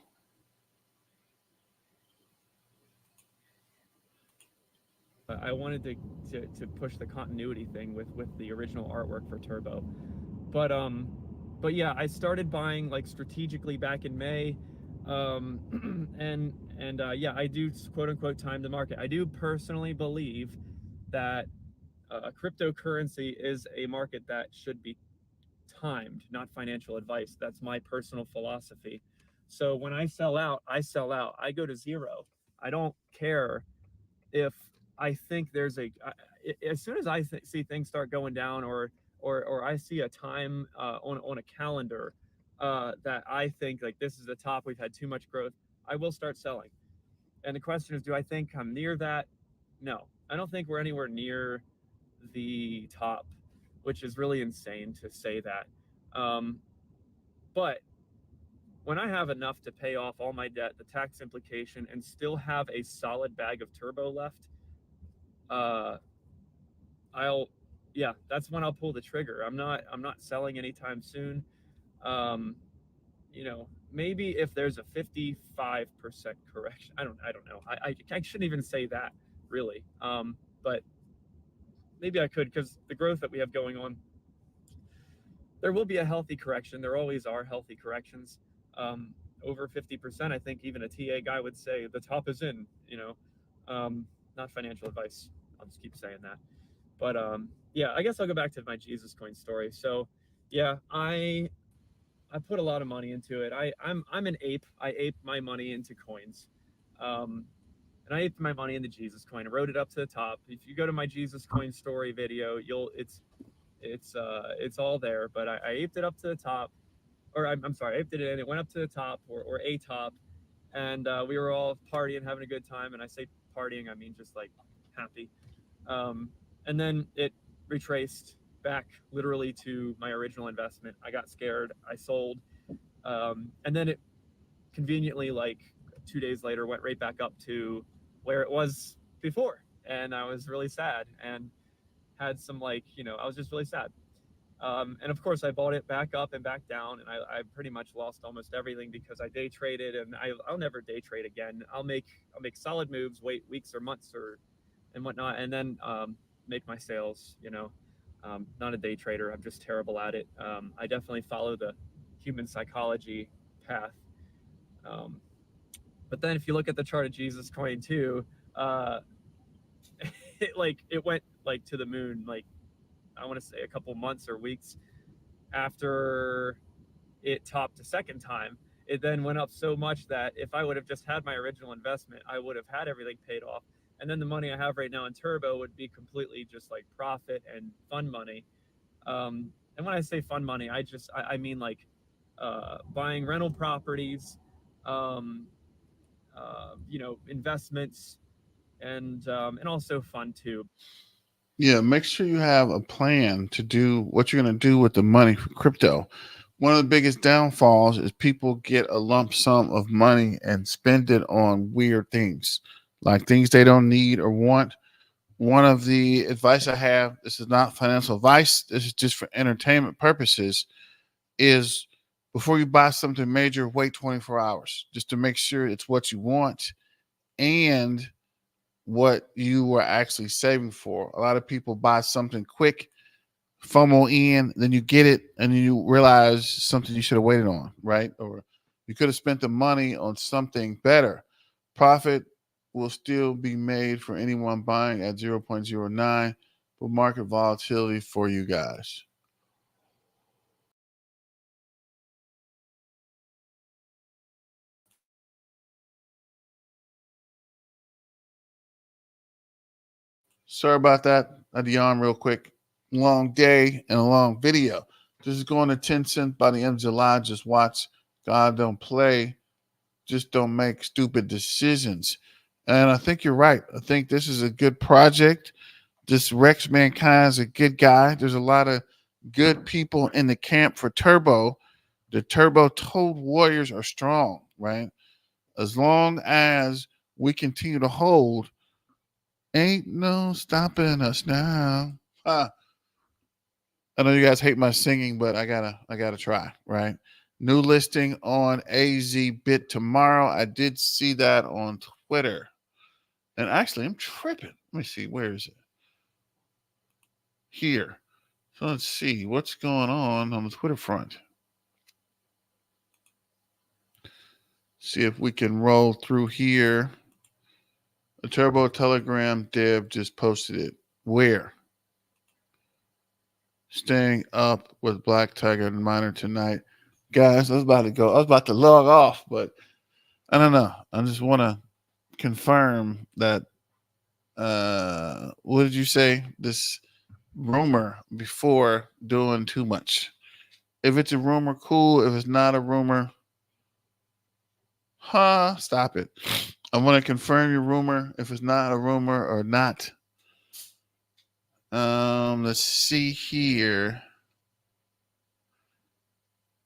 I wanted to push the continuity thing with the original artwork for Turbo, but yeah, I started buying like strategically back in May, and yeah, I do quote unquote time the market. I do personally believe that cryptocurrency is a market that should be timed, not financial advice. That's my personal philosophy. So when I sell out, I sell out. I go to zero. I don't care if I think there's as soon as I see things start going down, or I see a time on a calendar that I think like this is the top, we've had too much growth, I will start selling. And the question is, do I think I'm near that? No, I don't think we're anywhere near the top, which is really insane to say that. But when I have enough to pay off all my debt, the tax implication, and still have a solid bag of Turbo left, yeah, that's when I'll pull the trigger. I'm not selling anytime soon. Maybe if there's a 55% correction, I don't know. I shouldn't even say that really. But maybe I could, because the growth that we have going on, there will be a healthy correction. There always are healthy corrections. Over 50%, I think even a TA guy would say the top is in, not financial advice. I'll just keep saying that. But yeah, I guess I'll go back to my Jesus coin story. So yeah, I put a lot of money into it. I'm an ape. I ape my money into coins. And I aped my money into Jesus coin. I wrote it up to the top. If you go to my Jesus coin story video, it's all there. But I aped it up to the top, or I'm sorry, I aped it and it went up to the top, or a top, and we were all partying, having a good time. And I say partying, I mean just like happy. And then it retraced back literally to my original investment. I got scared. I sold. And then it conveniently, like 2 days later, went right back up to where it was before, and I was really sad and had some I was just really sad. And of course, I bought it back up and back down, and I pretty much lost almost everything because I day traded, and I'll never day trade again. I'll make solid moves, wait weeks or months and whatnot, and then make my sales. Not a day trader. I'm just terrible at it. I definitely follow the human psychology path. But then if you look at the chart of Jesus coin too, it went to the moon. I want to say a couple months or weeks after it topped a second time. It then went up so much that if I would have just had my original investment, I would have had everything paid off. And then the money I have right now in Turbo would be completely just profit and fun money. And when I say fun money, I mean buying rental properties, investments, and also fun too. Yeah, make sure you have a plan to do what you're going to do with the money for crypto. One of the biggest downfalls is people get a lump sum of money and spend it on weird things, like things they don't need or want. One of the advice I have, this is not financial advice, this is just for entertainment purposes, is before you buy something major, wait 24 hours just to make sure it's what you want and what you were actually saving for. A lot of people buy something quick, FOMO in, then you get it, and you realize something you should have waited on, right? Or you could have spent the money on something better. Profit will still be made for anyone buying at 0.09, but market volatility for you guys. Sorry about that. I had to yawn real quick. Long day and a long video. This is going to 10 cents by the end of July. Just watch. God don't play. Just don't make stupid decisions. And I think you're right. I think this is a good project. This Rex Mankind is a good guy. There's a lot of good people in the camp for Turbo. The Turbo Toad Warriors are strong, right? As long as we continue to hold, ain't no stopping us now. I know you guys hate my singing, but I gotta try, right? New listing on AZ Bit tomorrow. I did see that on Twitter. And actually, I'm tripping. Let me see. Where is it? Here. So let's see what's going on the Twitter front. See if we can roll through here. The Turbo Telegram dev just posted it. Where? Staying up with blacktigerminer tonight. Guys, I was about to go. I was about to log off, but I don't know. I just want to confirm that what did you say? This rumor before doing too much. If it's a rumor, cool. If it's not a rumor, stop it. I want to confirm your rumor. If it's not a rumor or not. Let's see here.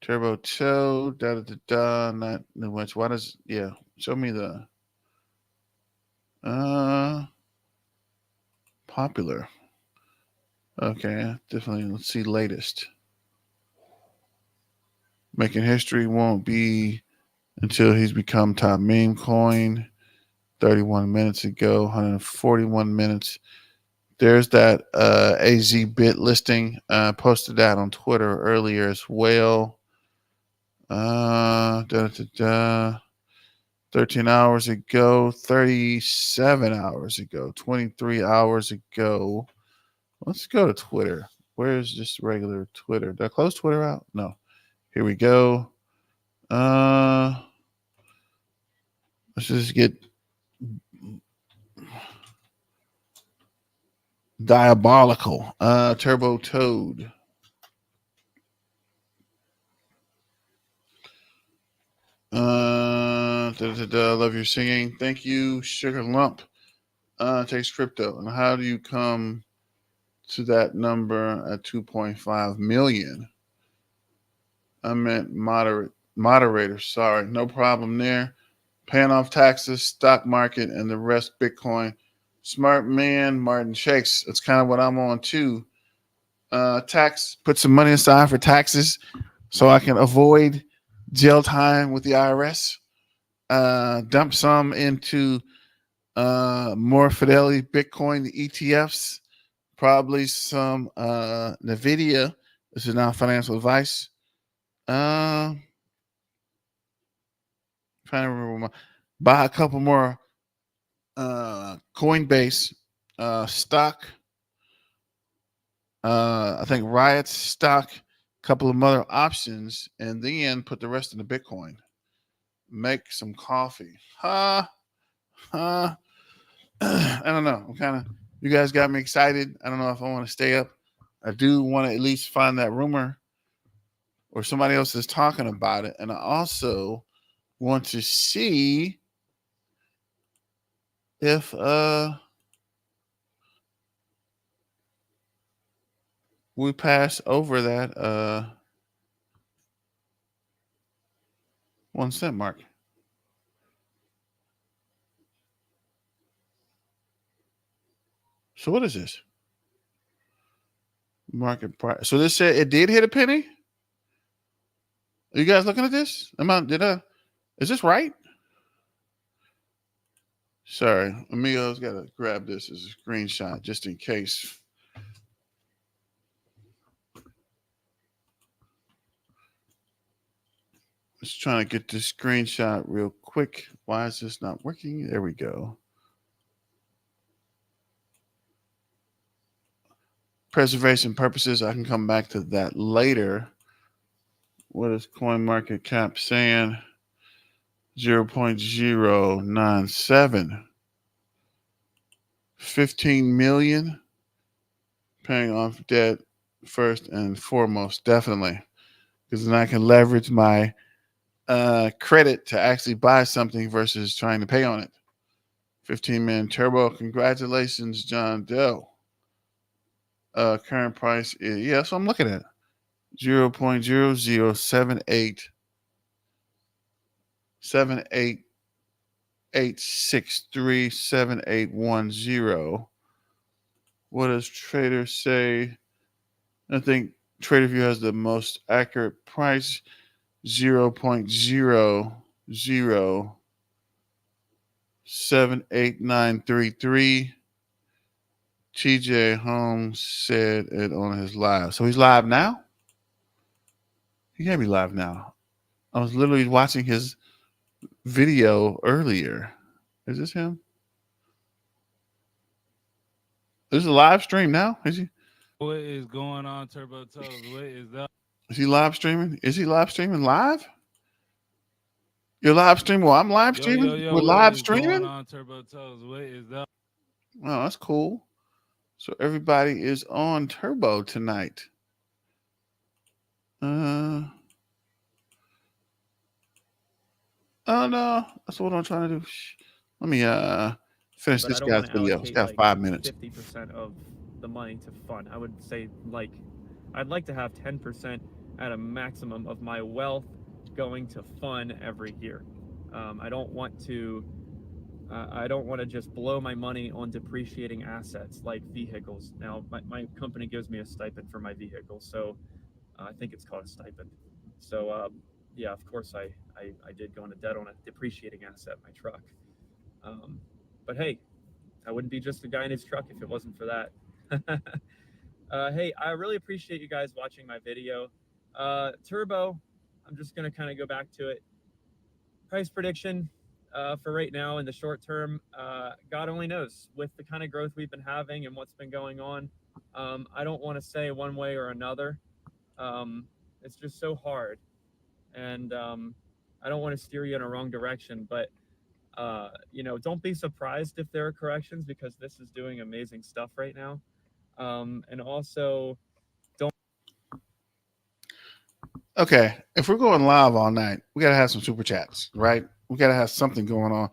Turbo Toe, not new much. Why does show me the popular. Okay, definitely let's see latest. Making history won't be until he's become top meme coin. 31 minutes ago, 141 minutes. There's that AZ bit listing. Posted that on Twitter earlier as well. 13 hours ago, 37 hours ago, 23 hours ago. Let's go to Twitter. Where's just regular Twitter? Did I close Twitter out? No. Here we go. Let's just get diabolical. Turbo Toad. Love your singing. Thank you, Sugar Lump. Takes crypto. And how do you come to that number at 2.5 million? I meant moderator. Sorry, no problem there. Paying off taxes, stock market, and the rest Bitcoin. Smart man, Martin Shakes. That's kind of what I'm on too. Tax, put some money aside for taxes so I can avoid jail time with the IRS. Dump some into more Fidelity Bitcoin ETFs, probably some NVIDIA. This is not financial advice. Trying to remember. Buy a couple more Coinbase stock. I think Riot stock, a couple of other options, and then put the rest in the Bitcoin. Make some coffee. I don't know. I'm kind of, you guys got me excited. I don't know if I want to stay up. I do want to at least find that rumor or somebody else is talking about it. And I also want to see if we pass over that 1 cent mark. So what is this? Market price. So this said it did hit a penny? Are you guys looking at this? Is this right? Sorry, Amigos got to grab this as a screenshot just in case. Just trying to get this screenshot real quick. Why is this not working? There we go. Preservation purposes, I can come back to that later. What is CoinMarketCap saying? 0.097. 15 million. Paying off debt first and foremost, definitely. Because then I can leverage my credit to actually buy something versus trying to pay on it. 15-man turbo. Congratulations, John Doe. Current price is, yeah, so I'm looking at 0.0078 7810. What does Trader say? I think TraderView has the most accurate price, 0.007893. TJ Holmes said it on his live. So he's live now? He can't be live now. I was literally watching his video earlier. Is this him? This is a live stream now? Is he? What is going on, Turbo Toes? What is that? Is he live streaming? Is he live streaming live? You're live streaming? Well, I'm live streaming. Yo, We're what live is streaming? going on, Turbo Toes? What is that? Oh, that's cool. So everybody is on Turbo tonight. Oh no, that's what I'm trying to do. Let me finish But this I don't guy's want to video. allocate It's got 5 minutes. 50% of the money to fun. I would say I'd like to have 10% at a maximum of my wealth going to fun every year. I don't want to just blow my money on depreciating assets like vehicles. Now, my company gives me a stipend for my vehicle, so I think it's called a stipend. So yeah, of course I did go into debt on a depreciating asset, my truck. But hey, I wouldn't be just a guy in his truck if it wasn't for that. Hey, I really appreciate you guys watching my video. Turbo, I'm just going to kind of go back to it. Price prediction for right now in the short term, God only knows. With the kind of growth we've been having and what's been going on, I don't want to say one way or another. It's just so hard. And I don't want to steer you in a wrong direction, but don't be surprised if there are corrections because this is doing amazing stuff right now. And also, don't. Okay, if we're going live all night, we got to have some super chats, right? We got to have something going on.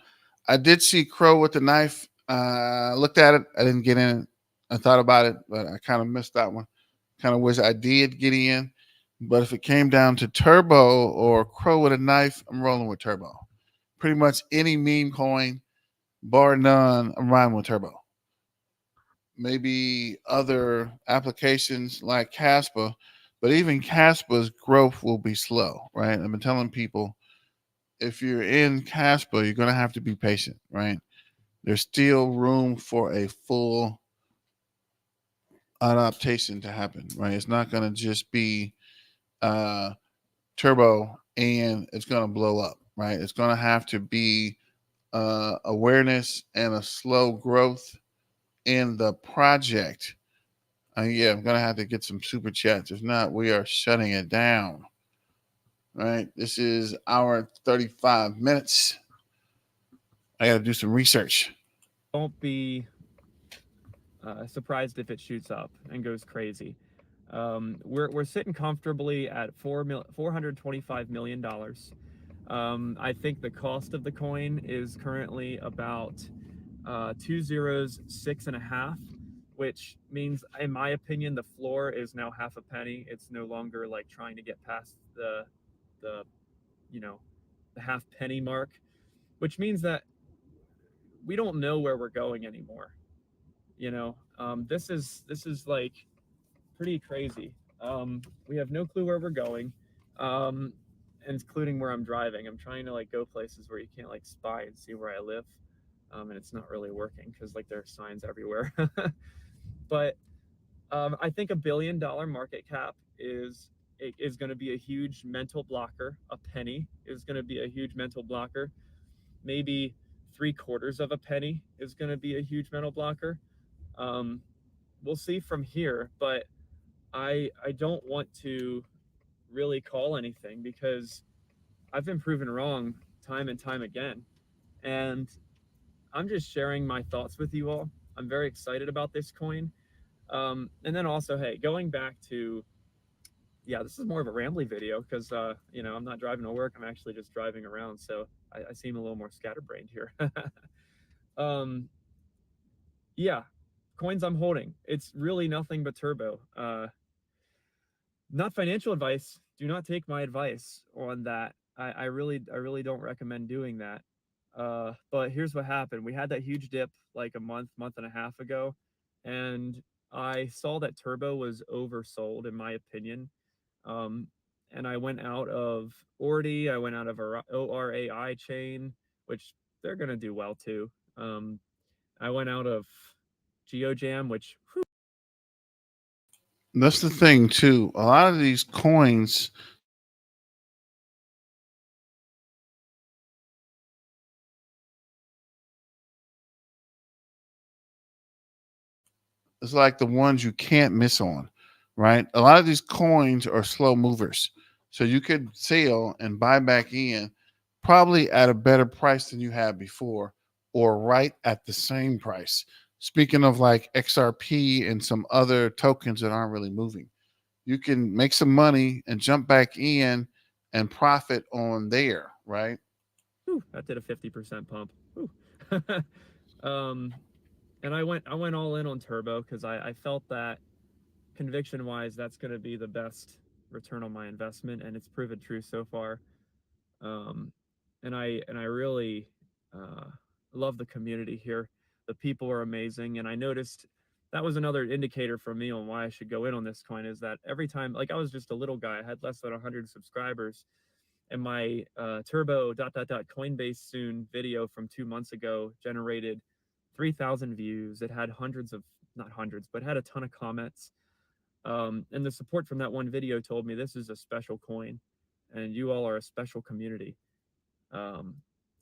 I did see Crow with the knife. Looked at it. I didn't get in it. I thought about it, but I kind of missed that one. Kind of wish I did get in. But if it came down to Turbo or Crow with a knife, I'm rolling with Turbo. Pretty much any meme coin, bar none, I'm riding with Turbo. maybe other applications like Casper, but even Casper's growth will be slow, right? I've been telling people if you're in Casper, you're going to have to be patient, right? There's still room for a full adaptation to happen, right? It's not going to just be uh, turbo and it's going to blow up, right? It's going to have to be awareness and a slow growth in the project. Yeah, I'm going to have to get some super chats. If not, we are shutting it down. Right. This is our 35 minutes. I got to do some research. Don't be surprised if it shoots up and goes crazy. We're sitting comfortably at $425 million. I think the cost of the coin is currently about 2 zeros 6.5, which means, in my opinion, the floor is now half a penny. It's no longer like trying to get past the you know the half penny mark, which means that we don't know where we're going anymore. This is like pretty crazy. We have no clue where we're going, um, including where I'm driving. I'm trying to like go places where you can't like spy and see where I live, and it's not really working because like there are signs everywhere. But I think $1 billion market cap is going to be a huge mental blocker. A penny is going to be a huge mental blocker. Maybe 3/4 of a penny is going to be a huge mental blocker. Um, we'll see from here, but I don't want to really call anything because I've been proven wrong time and time again. And I'm just sharing my thoughts with you all. I'm very excited about this coin. And then also, hey, going back to, yeah, this is more of a rambly video because, I'm not driving to work. I'm actually just driving around. So I seem a little more scatterbrained here. um, yeah, coins I'm holding. It's really nothing but turbo. Not financial advice. Do not take my advice on that. I really don't recommend doing that. But here's what happened. We had that huge dip like a month and a half ago, and I saw that turbo was oversold in my opinion. Um, and I went out of Ordi, I went out of ORAI chain, which they're gonna do well too. I went out of GeoJam, which That's the thing, too. A lot of these coins, it's like the ones you can't miss on, right? A lot of these coins are slow movers. So you could sell and buy back in probably at a better price than you had before or right at the same price. Speaking of like XRP and some other tokens that aren't really moving, you can make some money and jump back in and profit on there, right? whew, that did a 50% pump. um, and I went all in on turbo because I felt that conviction wise that's going to be the best return on my investment, and it's proven true so far. Um, and I really uh, love the community here. The people are amazing, and I noticed that was another indicator for me on why I should go in on this coin. Is that every time, like I was just a little guy, I had less than 100 subscribers, and my turbo Coinbase soon video from 2 months ago generated 3,000 views. It had hundreds of, not hundreds, but had a ton of comments. And the support from that one video told me this is a special coin and you all are a special community. Um,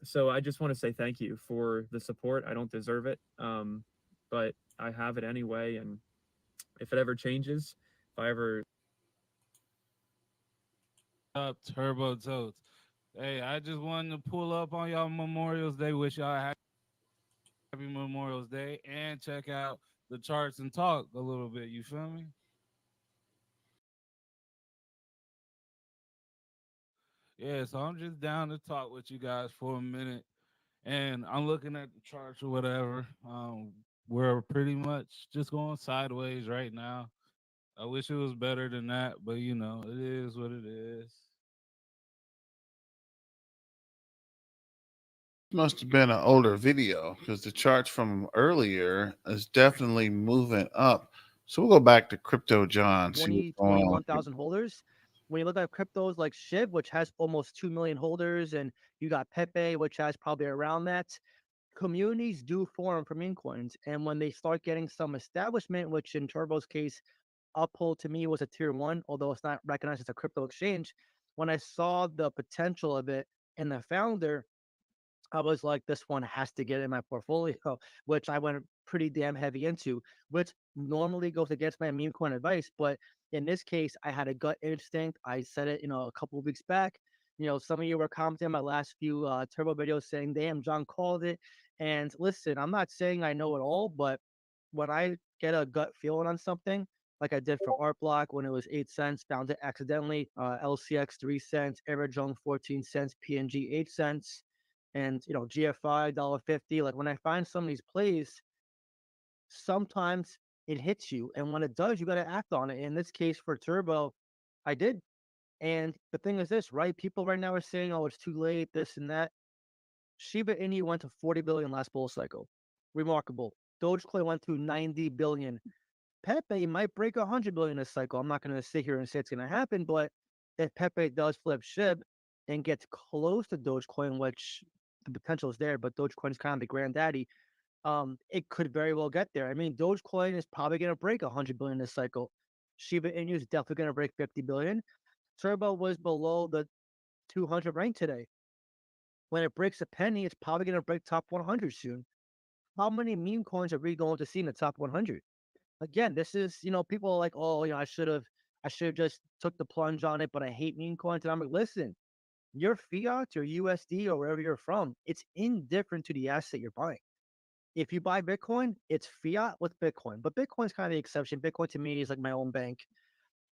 so I just want to say thank you for the support. I don't deserve it, but I have it anyway. And if it ever changes, if I ever Up Turbo Totes. Hey, I just wanted to pull up on y'all Memorial's Day. Wish y'all a happy Memorial's Day and check out the charts and talk a little bit. You feel me? Yeah, so I'm just down to talk with you guys for a minute. And I'm looking at the charts or whatever. We're pretty much just going sideways right now. I wish it was better than that, but it is what it is. Must have been an older video because the charts from earlier is definitely moving up. So we'll go back to Crypto John, see what's 20, going on. 21,000 holders. When you look at cryptos like Shiv, which has almost 2 million holders, and you got Pepe, which has probably around that, communities do form for meme coins. And when they start getting some establishment, which in Turbo's case, Uphold to me was a tier one, although it's not recognized as a crypto exchange. When I saw the potential of it and the founder, I was like, this one has to get in my portfolio, which I went pretty damn heavy into, which normally goes against my meme coin advice. But in this case, I had a gut instinct. I said it, a couple of weeks back. Some of you were commenting on my last few turbo videos saying, damn, John called it. And listen, I'm not saying I know it all, but when I get a gut feeling on something, like I did for Art Block when it was 8 cents, found it accidentally, LCX 3 cents, Everjong 14 cents, PNG 8 cents, and GFI $1.50. Like when I find some of these plays, sometimes it hits you, and when it does, you got to act on it. In this case for Turbo, I did. And the thing is this, right? People right now are saying, "Oh, it's too late," this and that. Shiba Inu went to 40 billion last bull cycle. Remarkable. Dogecoin went to 90 billion. Pepe might break 100 billion this cycle. I'm not going to sit here and say it's going to happen, but if Pepe does flip SHIB and gets close to Dogecoin, which the potential is there, but Dogecoin is kind of the granddaddy, it could very well get there. I mean, Dogecoin is probably going to break 100 billion this cycle. Shiba Inu is definitely going to break 50 billion. Turbo was below the 200 rank today. When it breaks a penny, it's probably going to break top 100 soon. How many meme coins are we going to see in the top 100? Again, this is, people are like, oh, I should have just took the plunge on it, but I hate meme coins. And I'm like, listen, your fiat, your USD, or wherever you're from, it's indifferent to the asset you're buying. If you buy Bitcoin, it's fiat with Bitcoin, but Bitcoin's kind of the exception. Bitcoin to me is like my own bank.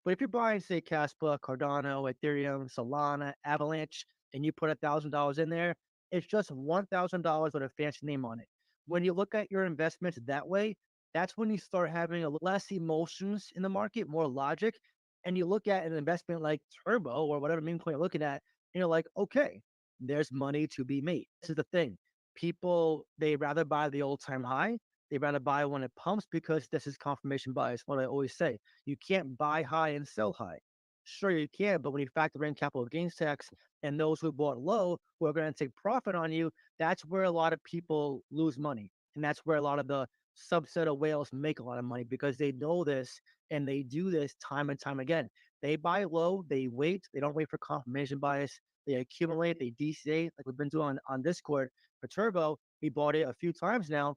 But if you're buying, say, Caspa, Cardano, Ethereum, Solana, Avalanche, and you put $1,000 in there, it's just $1,000 with a fancy name on it. When you look at your investments that way, that's when you start having a less emotions in the market, more logic. And you look at an investment like Turbo or whatever meme coin you're looking at, and you're like, okay, there's money to be made. This is the thing. People, they rather buy the old time high. They rather buy when it pumps because this is confirmation bias. What I always say, you can't buy high and sell high. Sure, you can, but when you factor in capital gains tax and those who bought low who are going to take profit on you, that's where a lot of people lose money. And that's where a lot of the subset of whales make a lot of money because they know this and they do this time and time again. They buy low, they wait, they don't wait for confirmation bias, they accumulate, they DCA, like we've been doing on Discord for Turbo. We bought it a few times now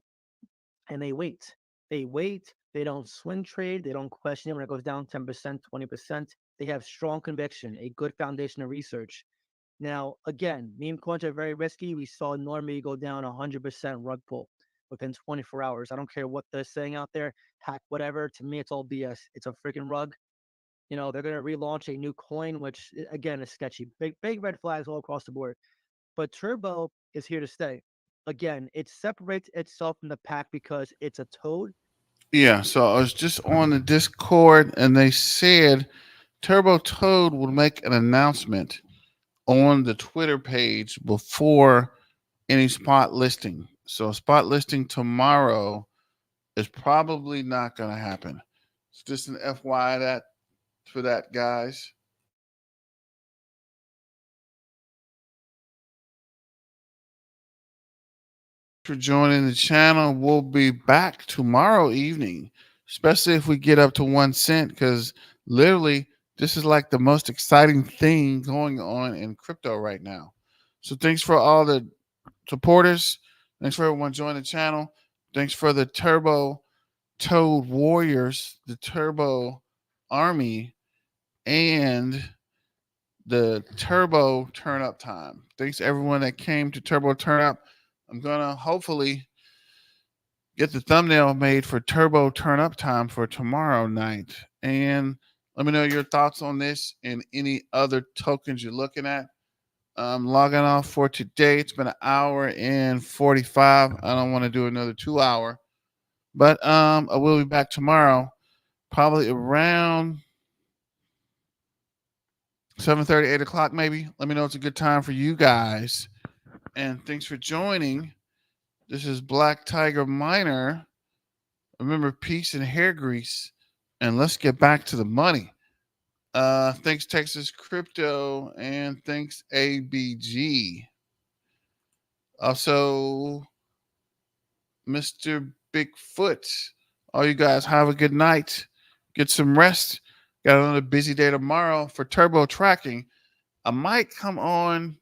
and they wait. They wait. They don't swing trade. They don't question it when it goes down 10%, 20%. They have strong conviction, a good foundation of research. Now, again, meme coins are very risky. We saw Normie go down 100% rug pull within 24 hours. I don't care what they're saying out there, hack whatever. To me, it's all BS. It's a freaking rug. They're going to relaunch a new coin, which again is sketchy. Big red flags all across the board. But Turbo is here to stay. Again, it separates itself from the pack because it's a toad. Yeah, so I was just on the Discord and they said Turbo Toad will make an announcement on the Twitter page before any spot listing. So spot listing tomorrow is probably not going to happen. It's just an FYI that for that, guys. For joining the channel. We'll be back tomorrow evening, especially if we get up to 1 cent, because literally this is like the most exciting thing going on in crypto right now. So thanks for all the supporters. Thanks for everyone joining the channel. Thanks for the Turbo Toad Warriors, the Turbo Army, and the Turbo Turn Up Time. Thanks to everyone that came to Turbo Turn Up. I'm gonna hopefully get the thumbnail made for Turbo Turn Up Time for tomorrow night. And let me know your thoughts on this and any other tokens you're looking at. I'm logging off for today. It's been an hour and 45. I don't want to do another 2 hour, but I will be back tomorrow, probably around 7:30, 8 o'clock, maybe. Let me know it's a good time for you guys. And thanks for joining. This is Black Tiger Miner. Remember, peace and hair grease. And let's get back to the money. Thanks, Texas Crypto. And thanks, ABG. Also, Mr. Bigfoot. All you guys have a good night. Get some rest. Got another busy day tomorrow for turbo tracking. I might come on.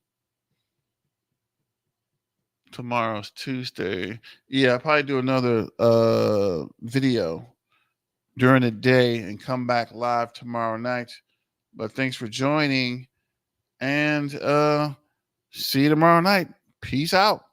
Tomorrow's Tuesday. Yeah, I'll probably do another video during the day and come back live tomorrow night. But thanks for joining, and see you tomorrow night. Peace out.